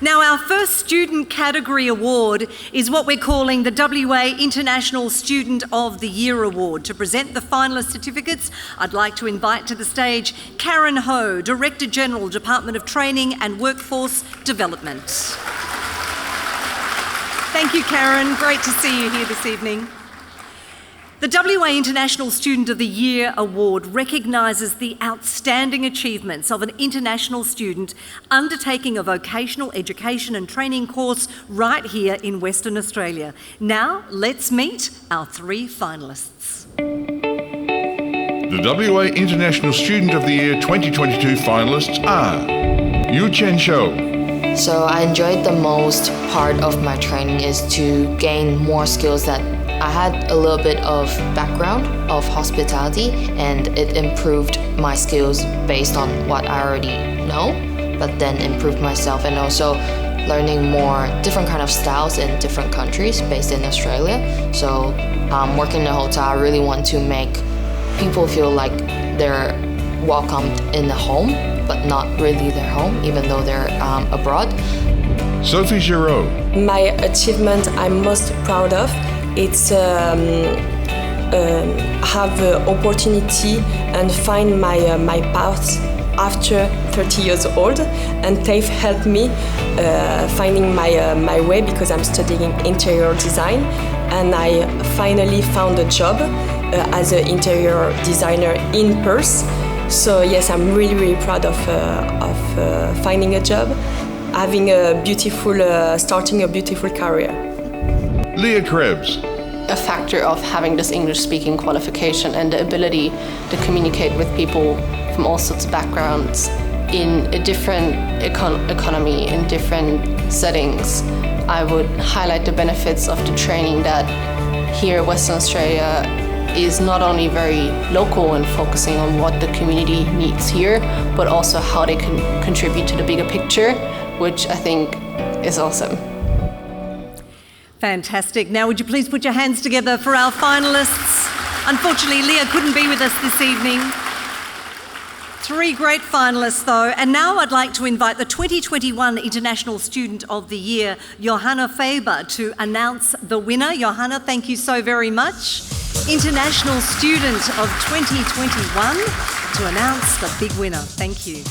Now, our first student category award is what we're calling the WA International Student of the Year Award. To present the finalist certificates, I'd like to invite to the stage Karen Ho, Director General, Department of Training and Workforce Development. Thank you, Karen. Great to see you here this evening. The WA International Student of the Year Award recognises the outstanding achievements of an international student undertaking a vocational education and training course right here in Western Australia. Now, let's meet our three finalists.
The WA International Student of the Year 2022 finalists are Yu Chen Shou.
So I enjoyed the most part of my training is to gain more skills that I had a little bit of background of hospitality and it improved my skills based on what I already know, but then improved myself and also learning more different kind of styles in different countries based in Australia. So working in a hotel, I really want to make people feel like they're welcomed in the home, but not really their home, even though they're abroad.
Sophie Giraud.
My achievement I'm most proud of, it's have the opportunity and find my path after 30 years old, and TAFE helped me finding my way because I'm studying interior design, and I finally found a job as an interior designer in Perth. So yes, I'm really proud of finding a job, having a beautiful, starting a beautiful career.
Leah Krebs.
A factor of having this English-speaking qualification and the ability to communicate with people from all sorts of backgrounds in a different economy, in different settings. I would highlight the benefits of the training that here Western Australia is not only very local and focusing on what the community needs here, but also how they can contribute to the bigger picture, which I think is awesome.
Fantastic. Now, would you please put your hands together for our finalists? Unfortunately, Leah couldn't be with us this evening. Three great finalists, though. And now I'd like to invite the 2021 International Student of the Year, Johanna Faber, to announce the winner. Johanna, thank you so very much. International Student of 2021, to announce the big winner. Thank you.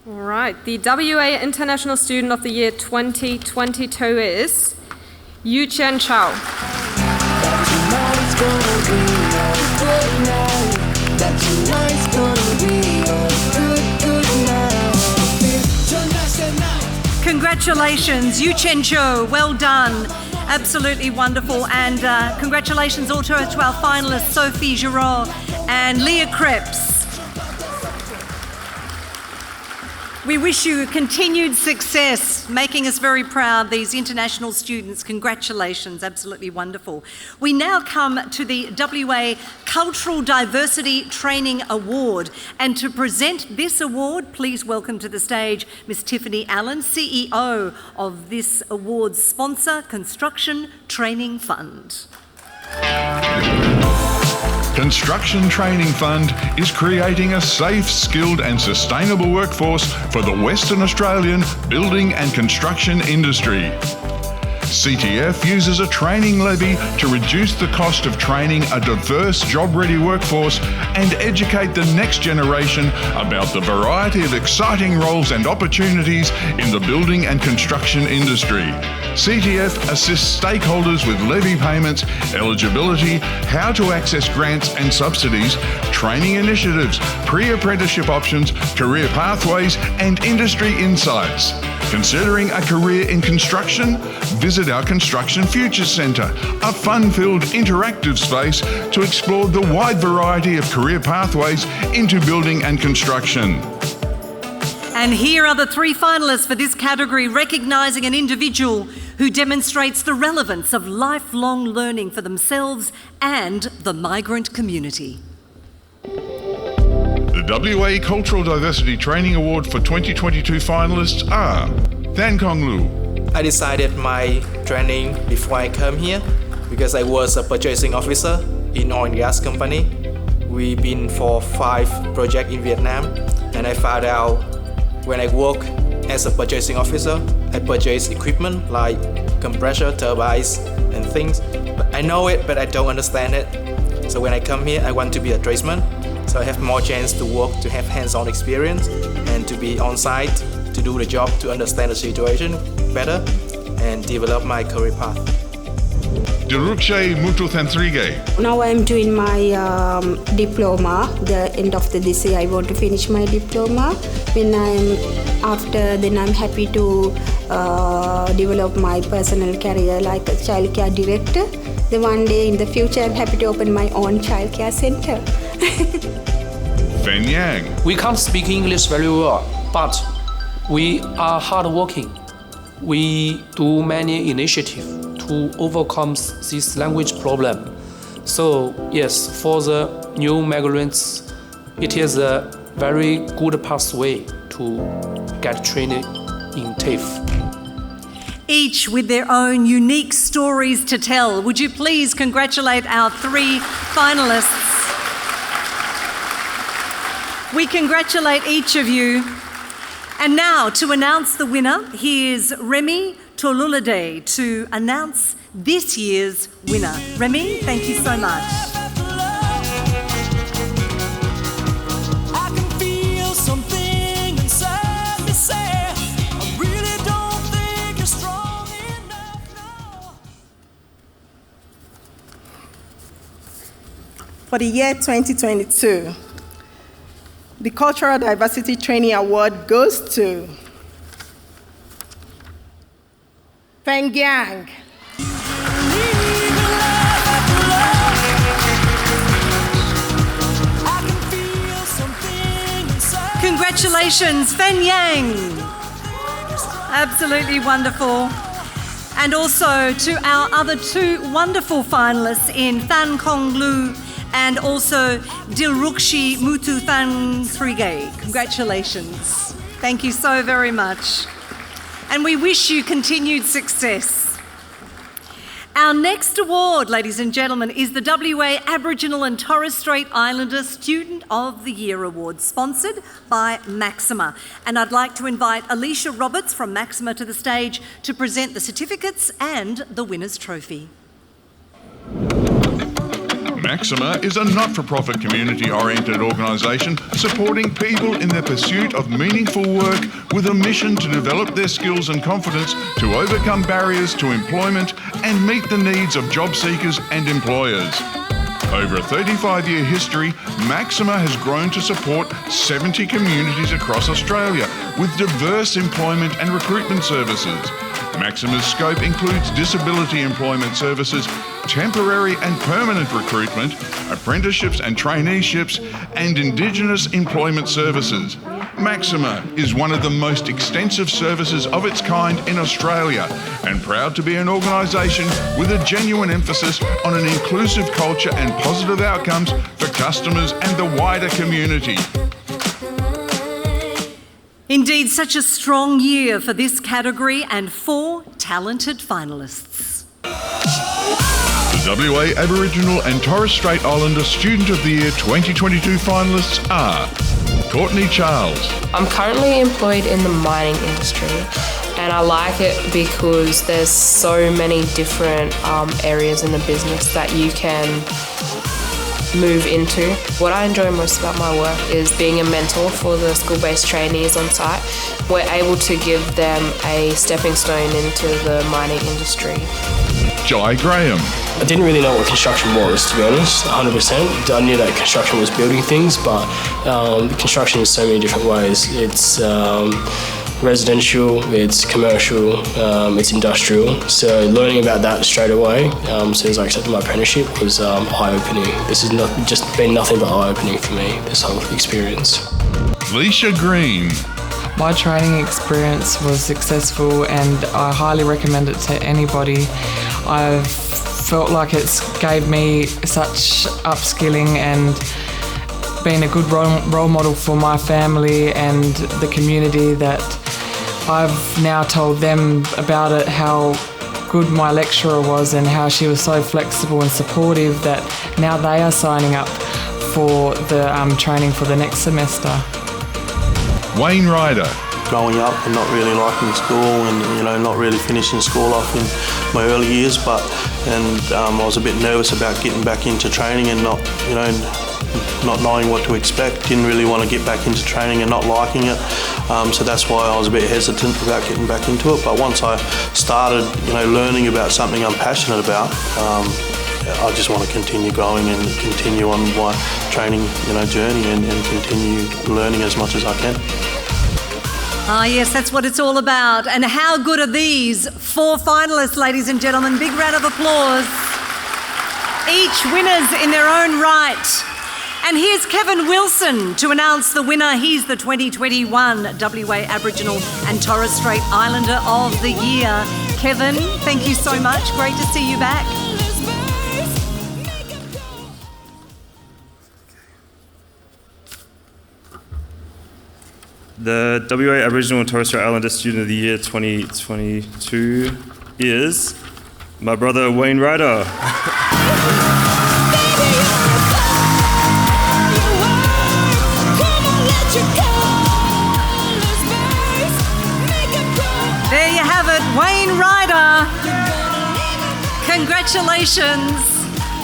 All right, the WA International Student of the Year 2022 is Yu Chen Chao.
Congratulations, Yu Chen Cho, well done. Absolutely wonderful. And congratulations also to our finalists, Sophie Giraud and Leah Krebs. We wish you continued success, making us very proud, these international students. Congratulations, absolutely wonderful. We now come to the WA Cultural Diversity Training Award. And to present this award, please welcome to the stage Ms. Tiffany Allen, CEO of this award's sponsor, Construction Training Fund.
Construction Training Fund is creating a safe, skilled and sustainable workforce for the Western Australian building and construction industry. CTF uses a training levy to reduce the cost of training a diverse job-ready workforce and educate the next generation about the variety of exciting roles and opportunities in the building and construction industry. CTF assists stakeholders with levy payments, eligibility, how to access grants and subsidies, training initiatives, pre-apprenticeship options, career pathways and industry insights. Considering a career in construction? Visit our Construction Futures Centre, a fun-filled interactive space to explore the wide variety of career pathways into building and construction.
And here are the three finalists for this category, recognising an individual who demonstrates the relevance of lifelong learning for themselves and the migrant community.
The WA Cultural Diversity Training Award for 2022 finalists are Than Kong Lu.
I decided my training before I came here because I was a purchasing officer in oil and gas company. We've been for 5 projects in Vietnam, and I found out when I work as a purchasing officer, I purchase equipment like compressor, turbines and things. But I know it, but I don't understand it. So when I come here, I want to be a tradesman. So I have more chance to work, to have hands-on experience and to be on site, to do the job, to understand the situation better and develop my career path.
Dirukshay Mututhantrige.
Now I'm doing my diploma. The end of this year I want to finish my diploma. When I'm happy to develop my personal career like a childcare director. Then one day in the future I'm happy to open my own childcare center.
Fen Yang.
We can't speak English very well, but we are hardworking. We do many initiatives to overcome this language problem. So yes, for the new migrants, it is a very good pathway to get training in TAFE.
Each with their own unique stories to tell. Would you please congratulate our 3 finalists? We congratulate each of you. And now, to announce the winner, here's Remy Tolulade to announce this year's winner. Remy, thank you so much.
For the year 2022, the Cultural Diversity Training Award goes to Feng Yang.
Congratulations, Fen Yang. Absolutely wonderful. And also to our other 2 wonderful finalists in Than Kong Lu and also Dilrukshi Mututhantrige. Congratulations. Thank you so very much. And we wish you continued success. Our next award, ladies and gentlemen, is the WA Aboriginal and Torres Strait Islander Student of the Year Award, sponsored by Maxima. And I'd like to invite Alicia Roberts from Maxima to the stage to present the certificates and the winner's trophy.
Maxima is a not-for-profit community-oriented organisation supporting people in their pursuit of meaningful work with a mission to develop their skills and confidence to overcome barriers to employment and meet the needs of job seekers and employers. Over a 35-year history, Maxima has grown to support 70 communities across Australia with diverse employment and recruitment services. Maxima's scope includes disability employment services, temporary and permanent recruitment, apprenticeships and traineeships, and Indigenous employment services. Maxima is one of the most extensive services of its kind in Australia and proud to be an organisation with a genuine emphasis on an inclusive culture and positive outcomes for customers and the wider community.
Indeed, such a strong year for this category and 4 talented finalists.
The WA Aboriginal and Torres Strait Islander Student of the Year 2022 finalists are Courtney Charles.
I'm currently employed in the mining industry, and I like it because there's so many different areas in the business that you can move into. What I enjoy most about my work is being a mentor for the school-based trainees on site. We're able to give them a stepping stone into the mining industry.
Jai Graham.
I didn't really know what construction was, to be honest, 100%. I knew that construction was building things, but construction in so many different ways. It's residential, it's commercial, it's industrial. So learning about that straight away, as soon as I accepted my apprenticeship, was eye-opening. This has just been nothing but eye-opening for me, this whole experience.
Leisha Green.
My training experience was successful and I highly recommend it to anybody. I've felt like it's gave me such upskilling and been a good role model for my family and the community that I've now told them about it, how good my lecturer was and how she was so flexible and supportive that now they are signing up for the training for the next semester.
Wayne Ryder.
Growing up and not really liking school and not really finishing school off in my early years, I was a bit nervous about getting back into training and not knowing what to expect. Didn't really want to get back into training and not liking it, so that's why I was a bit hesitant about getting back into it. But once I started learning about something I'm passionate about, I just want to continue going and continue on my training journey and continue learning as much as I can.
Ah, yes, that's what it's all about. And how good are these 4 finalists, ladies and gentlemen? Big round of applause. Each winners in their own right. And here's Kevin Wilson to announce the winner. He's the 2021 WA Aboriginal and Torres Strait Islander of the Year. Kevin, thank you so much. Great to see you back.
The WA Aboriginal and Torres Strait Islander Student of the Year 2022 is my brother Wayne Ryder.
There you have it, Wayne Ryder. Congratulations.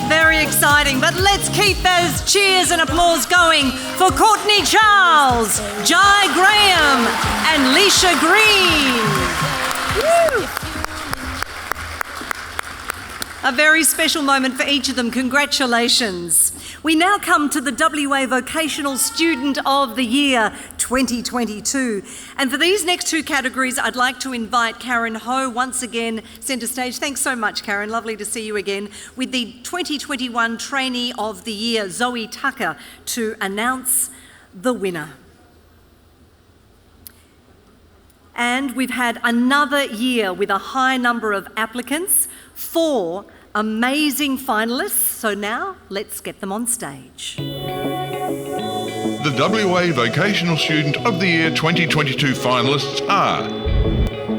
Very exciting, but let's keep those cheers and applause going for Courtney Charles, Jai Graham and Leisha Green. Woo. A very special moment for each of them. Congratulations. We now come to the WA Vocational Student of the Year 2022. And for these next 2 categories, I'd like to invite Karen Ho once again centre stage. Thanks so much, Karen. Lovely to see you again. With the 2021 Trainee of the Year, Zoe Tucker, to announce the winner. And we've had another year with a high number of applicants, 4 amazing finalists. So now let's get them on stage.
The WA Vocational Student of the Year 2022 finalists are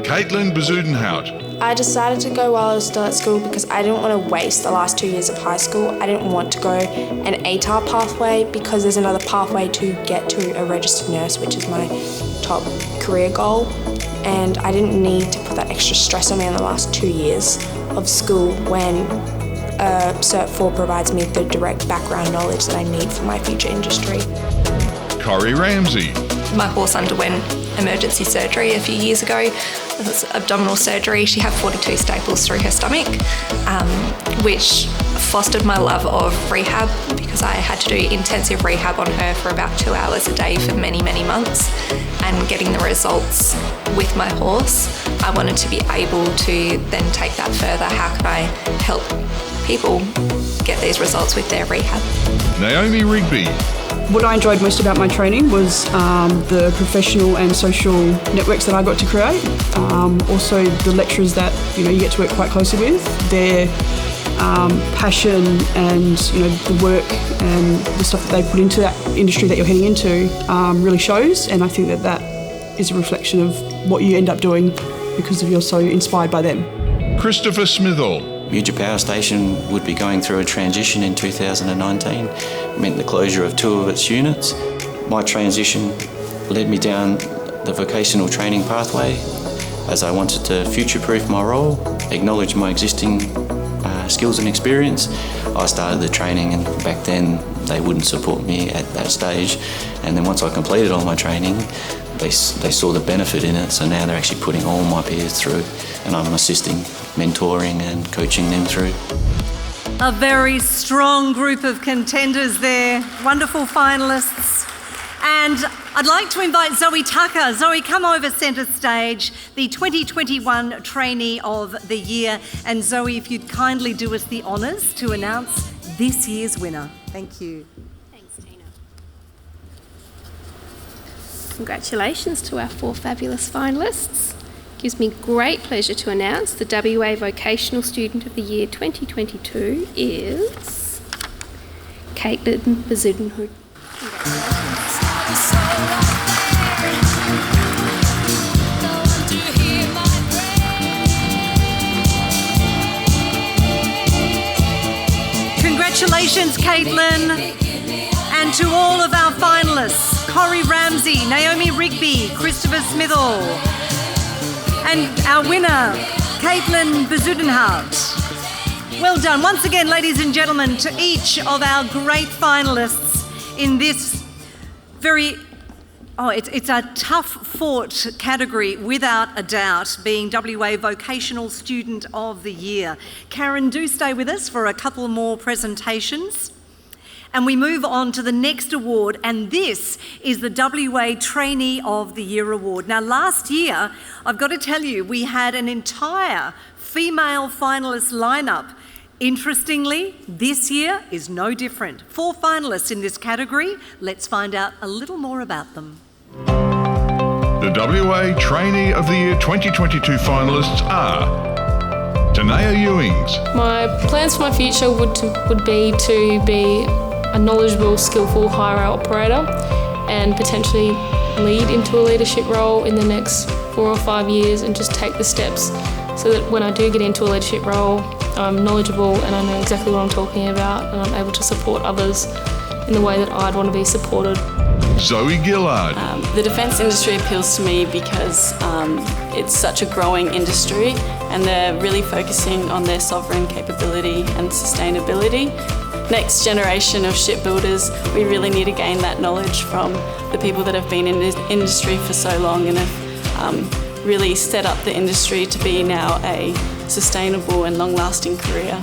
Caitlin Bazudenhout.
I decided to go while I was still at school because I didn't want to waste the last 2 years of high school. I didn't want to go an ATAR pathway because there's another pathway to get to a registered nurse, which is my top career goal. And I didn't need to put that extra stress on me in the last 2 years of school when Cert 4 provides me the direct background knowledge that I need for my future industry.
Corrie Ramsey.
My horse underwent emergency surgery a few years ago. It was abdominal surgery. She had 42 staples through her stomach, which fostered my love of rehab because I had to do intensive rehab on her for about 2 hours a day for many, many months. And getting the results with my horse, I wanted to be able to then take that further. How can I help people get these results with their rehab?
Naomi Rigby.
What I enjoyed most about my training was the professional and social networks that I got to create. Also the lecturers that you get to work quite closely with. Their passion and the work and the stuff that they put into that industry that you're heading into really shows, and I think that is a reflection of what you end up doing because you're so inspired by them.
Christopher Smithall.
Muja Power Station would be going through a transition in 2019. It meant the closure of 2 of its units. My transition led me down the vocational training pathway as I wanted to future-proof my role, acknowledge my existing skills and experience. I started the training, and back then they wouldn't support me at that stage. And then once I completed all my training, they saw the benefit in it, so now they're actually putting all my peers through, and I'm assisting, mentoring and coaching them through.
A very strong group of contenders there, wonderful finalists. And I'd like to invite Zoe Tucker. Zoe, come over centre stage, the 2021 Trainee of the Year. And Zoe, if you'd kindly do us the honours to announce this year's winner. Thank you.
Thanks, Tina. Congratulations to our 4 fabulous finalists. It gives me great pleasure to announce the WA Vocational Student of the Year 2022 is Caitlin Bazudenhood.
Congratulations, Caitlin. And to all of our finalists, Corrie Ramsey, Naomi Rigby, Christopher Smithall, and our winner, Caitlin Bazudenhout. Well done. Once again, ladies and gentlemen, to each of our great finalists in this it's a tough-fought category, without a doubt, being WA Vocational Student of the Year. Karen, do stay with us for a couple more presentations. And we move on to the next award, and this is the WA Trainee of the Year Award. Now, last year, I've got to tell you, we had an entire female finalist lineup. Interestingly, this year is no different. 4 finalists in this category. Let's find out a little more about them.
The WA Trainee of the Year 2022 finalists are Tanea Ewings.
My plans for my future would be to be a knowledgeable, skillful hire operator and potentially lead into a leadership role in the next 4 or 5 years, and just take the steps so that when I do get into a leadership role, I'm knowledgeable and I know exactly what I'm talking about, and I'm able to support others in the way that I'd want to be supported.
Zoe Gillard.
The defence industry appeals to me because it's such a growing industry, and they're really focusing on their sovereign capability and sustainability. Next generation of shipbuilders, we really need to gain that knowledge from the people that have been in this industry for so long and have really set up the industry to be now a sustainable and long-lasting career.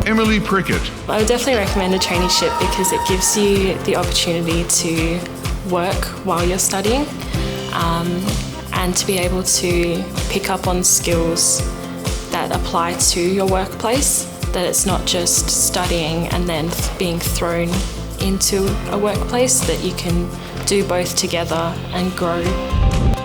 Emily Prickett.
I would definitely recommend a traineeship because it gives you the opportunity to work while you're studying, and to be able to pick up on skills that apply to your workplace, that it's not just studying and then being thrown into a workplace, that you can do both together and grow.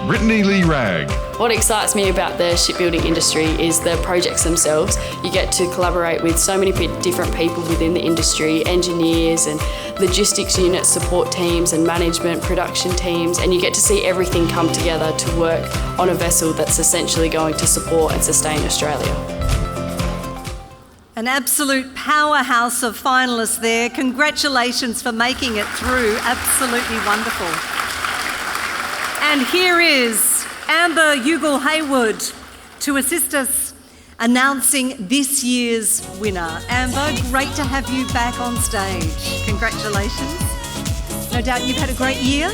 Brittany Lee Ragg.
What excites me about the shipbuilding industry is the projects themselves. You get to collaborate with so many different people within the industry, engineers and logistics unit support teams and management production teams, and you get to see everything come together to work on a vessel that's essentially going to support and sustain Australia.
An absolute powerhouse of finalists there. Congratulations for making it through. Absolutely wonderful. And here is Amber Ugle-Haywood to assist us announcing this year's winner. Amber, great to have you back on stage. Congratulations. No doubt you've had a great year.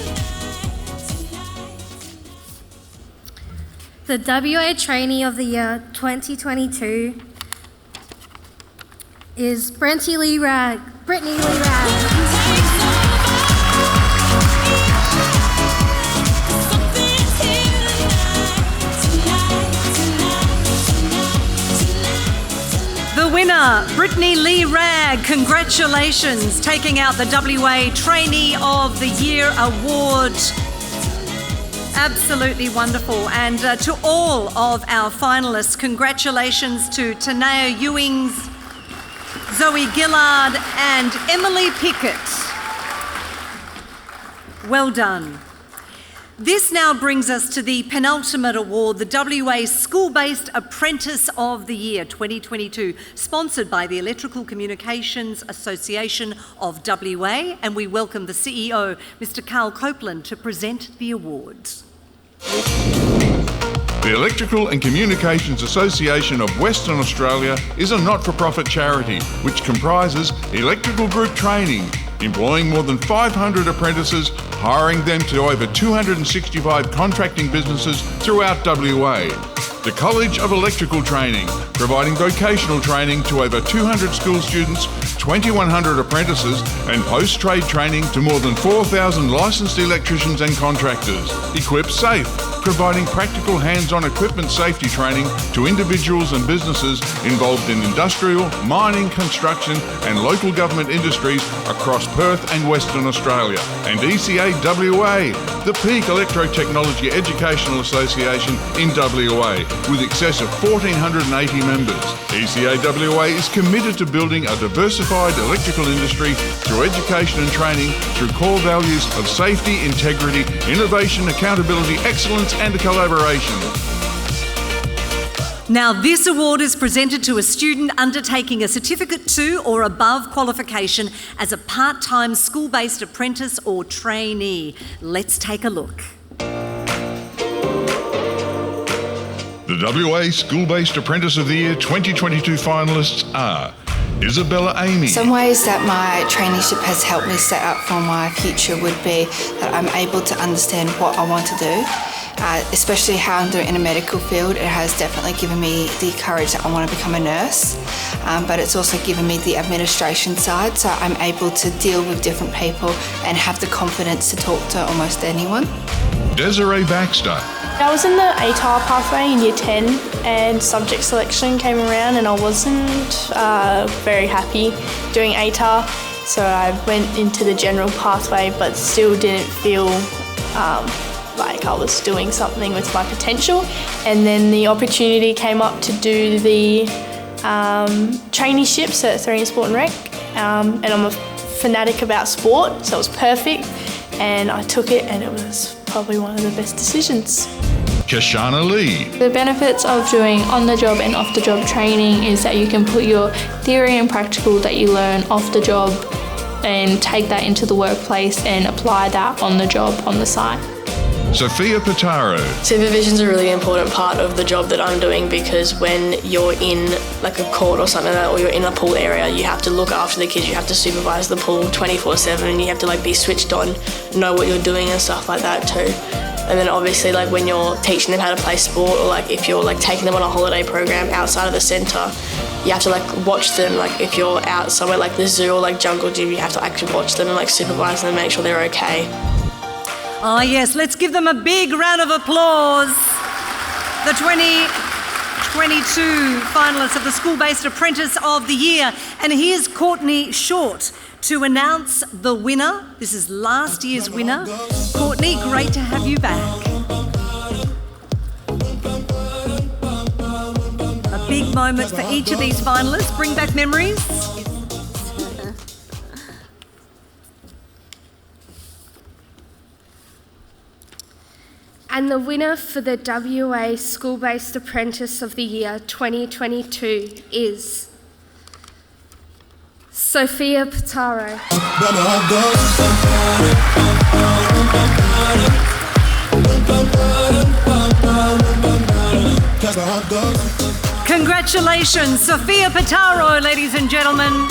The WA Trainee of the Year 2022 is Brittany Lee Ragg.
The winner, Brittany Lee Ragg, congratulations, taking out the WA Trainee of the Year Award. Absolutely wonderful. And to all of our finalists, congratulations to Tanea Ewings, Zoe Gillard and Emily Pickett. Well done. This now brings us to the penultimate award, the WA School-Based Apprentice of the Year 2022, sponsored by the Electrical Communications Association of WA, and we welcome the CEO, Mr. Carl Copeland, to present the awards.
The Electrical and Communications Association of Western Australia is a not-for-profit charity which comprises electrical group training, employing more than 500 apprentices, hiring them to over 265 contracting businesses throughout WA. The College of Electrical Training, providing vocational training to over 200 school students, 2,100 apprentices and post-trade training to more than 4,000 licensed electricians and contractors. Equip Safe, providing practical hands-on equipment safety training to individuals and businesses involved in industrial, mining, construction and local government industries across Perth and Western Australia. And ECA WA, the peak electro-technology educational association in WA, with excess of 1,480 members. ECA WA is committed to building a diversified electrical industry through education and training through core values of safety, integrity, innovation, accountability, excellence and collaboration.
Now, this award is presented to a student undertaking a Certificate 2 or above qualification as a part-time school-based apprentice or trainee. Let's take a look.
The WA School-Based Apprentice of the Year 2022 finalists are Isabella Amy.
Some ways that my traineeship has helped me set up for my future would be that I'm able to understand what I want to do, especially how I'm doing in a medical field. It has definitely given me the courage that I want to become a nurse, but it's also given me the administration side, so I'm able to deal with different people and have the confidence to talk to almost anyone.
Desiree Baxter.
I was in the ATAR pathway in Year 10 and subject selection came around and I wasn't very happy doing ATAR, so I went into the general pathway but still didn't feel like I was doing something with my potential. And then the opportunity came up to do the traineeships at 3 in Sport and Rec, and I'm a fanatic about sport, so it was perfect and I took it and it was probably one of the best decisions.
Kashana Lee.
The benefits of doing on-the-job and off-the-job training is that you can put your theory and practical that you learn off the job and take that into the workplace and apply that on the job on the site.
Sophia Pitaro.
Supervision is a really important part of the job that I'm doing, because when you're in like a court or something like that, or you're in a pool area, you have to look after the kids, you have to supervise the pool 24/7 and you have to like be switched on, know what you're doing and stuff like that too. And then obviously like when you're teaching them how to play sport, or like if you're like taking them on a holiday program outside of the centre, you have to like watch them. Like if you're out somewhere like the zoo or like jungle gym, you have to actually watch them and like supervise them and make sure they're okay.
Oh yes, let's give them a big round of applause. The 2022 finalists of the School-Based Apprentice of the Year. And here's Courtney Short to announce the winner. This is last year's winner. Courtney, great to have you back. A big moment for each of these finalists. Bring back memories.
And the winner for the WA School-Based Apprentice of the Year 2022 is Sophia Pitaro.
Congratulations, Sophia Pitaro, ladies and gentlemen.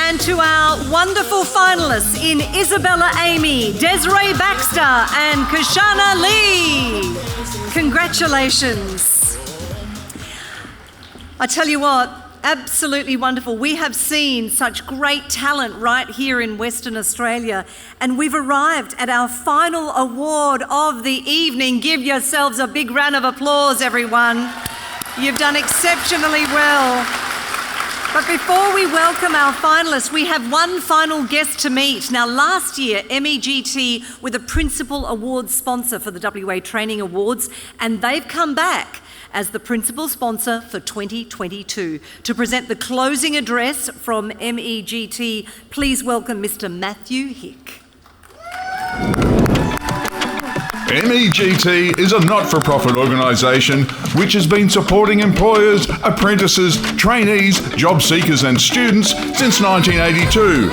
And to our wonderful finalists in Isabella Amy, Desiree Baxter and Kashana Lee. Congratulations. I tell you what, absolutely wonderful. We have seen such great talent right here in Western Australia, and we've arrived at our final award of the evening. Give yourselves a big round of applause, everyone. You've done exceptionally well. But before we welcome our finalists, we have one final guest to meet. Now, last year, MEGT were the principal award sponsor for the WA Training Awards, and they've come back as the principal sponsor for 2022. To present the closing address from MEGT, please welcome Mr. Matthew Hick.
MEGT is a not-for-profit organisation which has been supporting employers, apprentices, trainees, job seekers and students since 1982.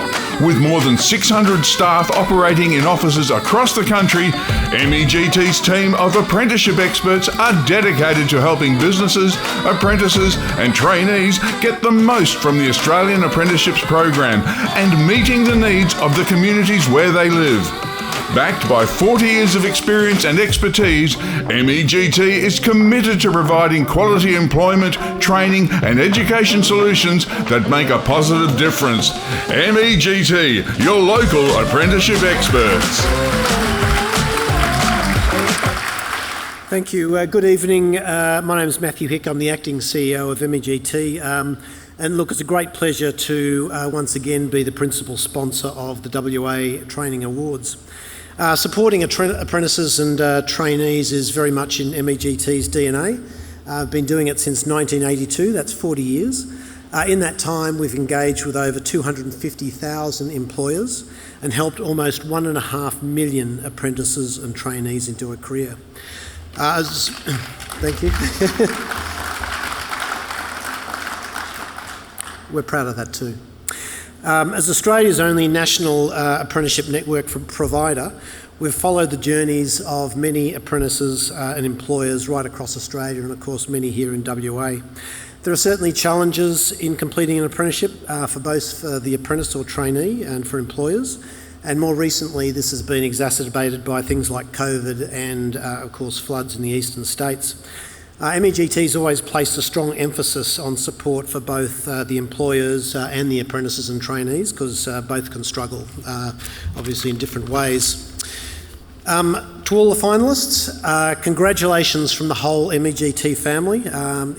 With more than 600 staff operating in offices across the country, MEGT's team of apprenticeship experts are dedicated to helping businesses, apprentices and trainees get the most from the Australian Apprenticeships Program and meeting the needs of the communities where they live. Backed by 40 years of experience and expertise, MEGT is committed to providing quality employment, training and education solutions that make a positive difference. MEGT, your local apprenticeship experts.
Thank you. Good evening. My name is Matthew Hick. I'm the Acting CEO of MEGT. And look, it's a great pleasure to once again be the principal sponsor of the WA Training Awards. Supporting apprentices and trainees is very much in MEGT's DNA. I've been doing it since 1982, that's 40 years. In that time, we've engaged with over 250,000 employers and helped almost 1.5 million apprentices and trainees into a career. Thank you. We're proud of that too. As Australia's only national apprenticeship network provider, we've followed the journeys of many apprentices and employers right across Australia and of course many here in WA. There are certainly challenges in completing an apprenticeship for both the apprentice or trainee and for employers. And more recently, this has been exacerbated by things like COVID and, of course, floods in the eastern states. MEGT has always placed a strong emphasis on support for both the employers and the apprentices and trainees, because both can struggle, obviously, in different ways. To all the finalists, congratulations from the whole MEGT family.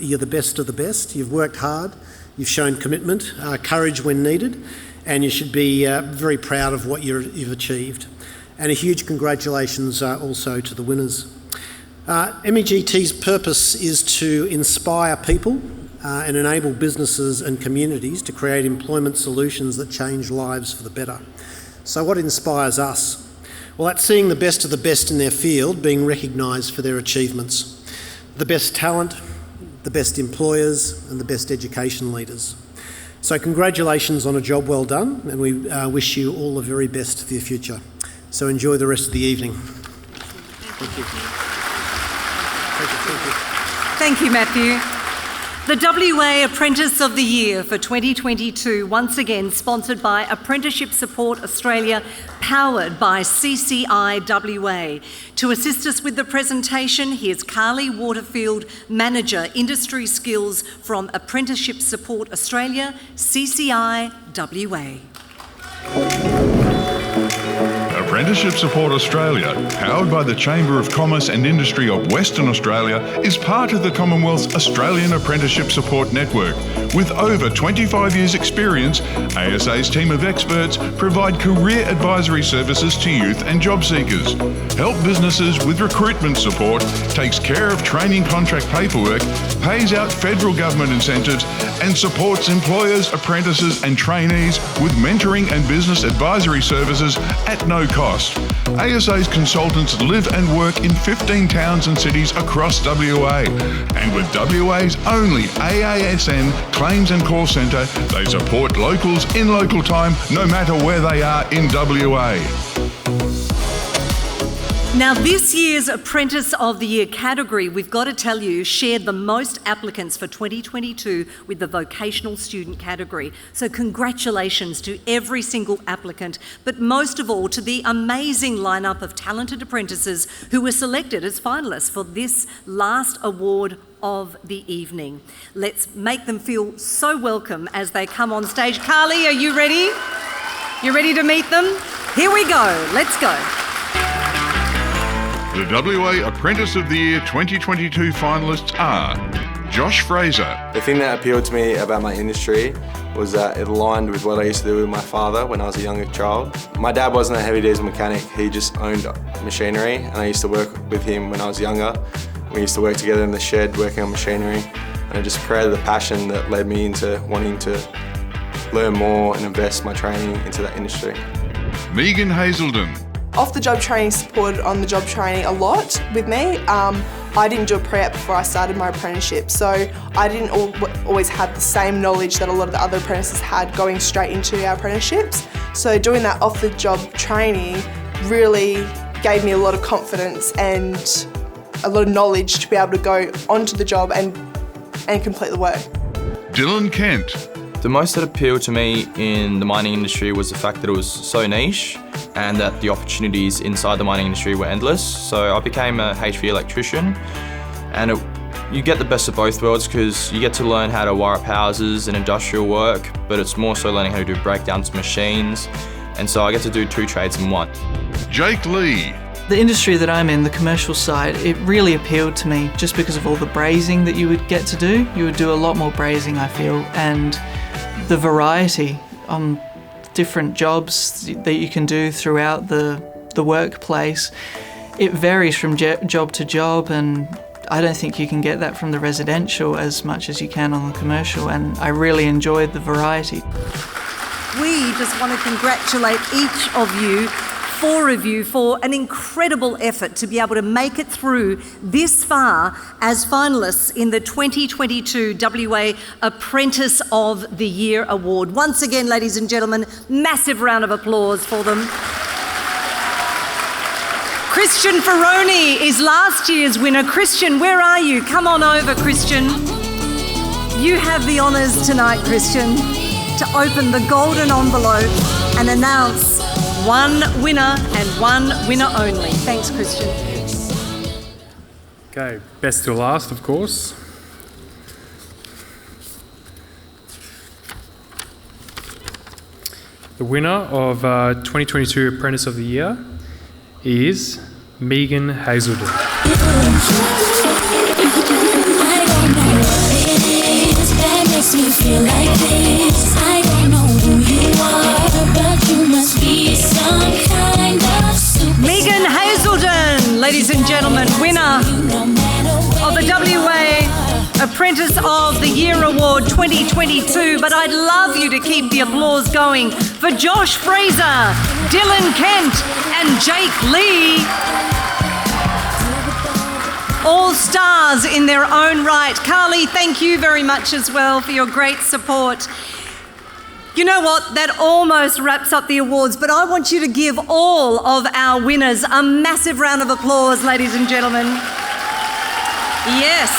You're the best of the best. You've worked hard, you've shown commitment, courage when needed, and you should be very proud of what you've achieved. And a huge congratulations also to the winners. MEGT's purpose is to inspire people and enable businesses and communities to create employment solutions that change lives for the better. So what inspires us? Well, that's seeing the best of the best in their field being recognised for their achievements. The best talent, the best employers and the best education leaders. So congratulations on a job well done, and we wish you all the very best for your future. So enjoy the rest of the evening. Thank you.
Thank you, Matthew. The WA Apprentice of the Year for 2022, once again sponsored by Apprenticeship Support Australia, powered by CCI WA. To assist us with the presentation, here's Carly Waterfield, Manager, Industry Skills from Apprenticeship Support Australia, CCI WA.
Apprenticeship Support Australia, powered by the Chamber of Commerce and Industry of Western Australia, is part of the Commonwealth's Australian Apprenticeship Support Network. With over 25 years' experience, ASA's team of experts provide career advisory services to youth and job seekers, help businesses with recruitment support, takes care of training contract paperwork, pays out federal government incentives, and supports employers, apprentices and trainees with mentoring and business advisory services at no cost. ASA's consultants live and work in 15 towns and cities across WA. And with WA's only AASN claims and call centre, they support locals in local time no matter where they are in WA.
Now, this year's Apprentice of the Year category, we've got to tell you, shared the most applicants for 2022 with the vocational student category. So congratulations to every single applicant, but most of all to the amazing lineup of talented apprentices who were selected as finalists for this last award of the evening. Let's make them feel so welcome as they come on stage. Carly, are you ready? You ready to meet them? Here we go. Let's go.
The WA Apprentice of the Year 2022 finalists are Josh Fraser.
The thing that appealed to me about my industry was that it aligned with what I used to do with my father when I was a younger child. My dad wasn't a heavy diesel mechanic, he just owned machinery, and I used to work with him when I was younger. We used to work together in the shed working on machinery, and it just created a passion that led me into wanting to learn more and invest my training into that industry.
Megan Hazelden.
Off-the-job training supported on-the-job training a lot with me. I didn't do a pre-app before I started my apprenticeship, so I didn't always have the same knowledge that a lot of the other apprentices had going straight into our apprenticeships. So doing that off-the-job training really gave me a lot of confidence and a lot of knowledge to be able to go onto the job and complete the work.
Dylan Kent.
The most that appealed to me in the mining industry was the fact that it was so niche and that the opportunities inside the mining industry were endless. So I became a HV electrician, and you get the best of both worlds because you get to learn how to wire up houses and industrial work, but it's more so learning how to do breakdowns of machines, and so I get to do two trades in one.
Jake Lee.
The industry that I'm in, the commercial side, it really appealed to me just because of all the brazing that you would get to do. You would do a lot more brazing, I feel, and the variety on different jobs that you can do throughout the workplace. It varies from job to job, and I don't think you can get that from the residential as much as you can on the commercial, and I really enjoyed the variety.
We just want to congratulate each of you, 4 of you, for an incredible effort to be able to make it through this far as finalists in the 2022 WA Apprentice of the Year Award. Once again, ladies and gentlemen, massive round of applause for them. Christian Ferroni is last year's winner. Christian, where are you? Come on over, Christian. You have the honours tonight, Christian, to open the golden envelope and announce one winner and one winner only. Thanks, Christian.
Okay, best to last, of course. The winner of 2022 Apprentice of the Year is Megan Hazelden.
Me feel like this. I don't know who you are, but you must be some kind of super.
Megan Hazelden, ladies and gentlemen, winner of the WA Apprentice of the Year Award 2022. But I'd love you to keep the applause going for Josh Fraser, Dylan Kent and Jake Lee. All stars in their own right. Carly, thank you very much as well for your great support. You know what? That almost wraps up the awards, but I want you to give all of our winners a massive round of applause, ladies and gentlemen. Yes.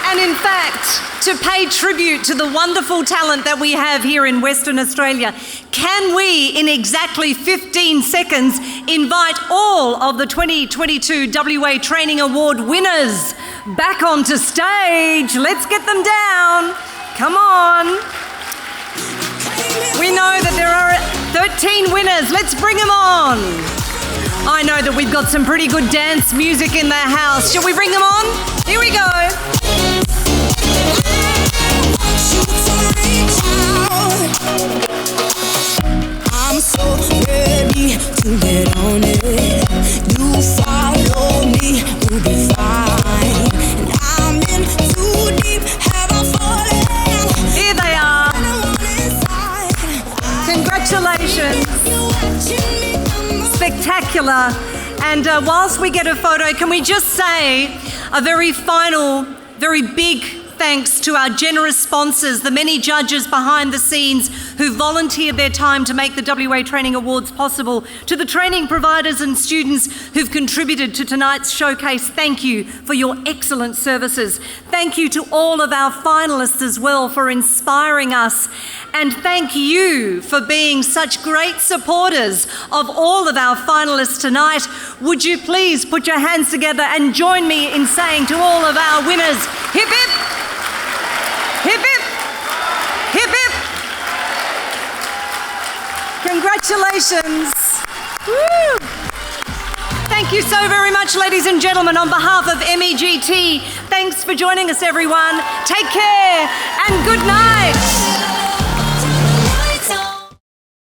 And in fact, to pay tribute to the wonderful talent that we have here in Western Australia, can we, in exactly 15 seconds, invite all of the 2022 WA Training Award winners back onto stage? Let's get them down. Come on. We know that there are 13 winners. Let's bring them on. I know that we've got some pretty good dance music in the house. Shall we bring them on? Here we go.
I'm so ready to get on it. You follow me, we'll be fine. And I'm in too deep, have I fallen?
Here they are. Congratulations. Spectacular. And whilst we get a photo, can we just say a very final, very big thanks to our generous sponsors, the many judges behind the scenes who volunteered their time to make the WA Training Awards possible, to the training providers and students who've contributed to tonight's showcase. Thank you for your excellent services. Thank you to all of our finalists as well for inspiring us. And thank you for being such great supporters of all of our finalists tonight. Would you please put your hands together and join me in saying to all of our winners, hip hip, hip hip, hip hip. Congratulations. Woo. Thank you so very much, ladies and gentlemen. On behalf of MEGT, thanks for joining us, everyone. Take care and good night.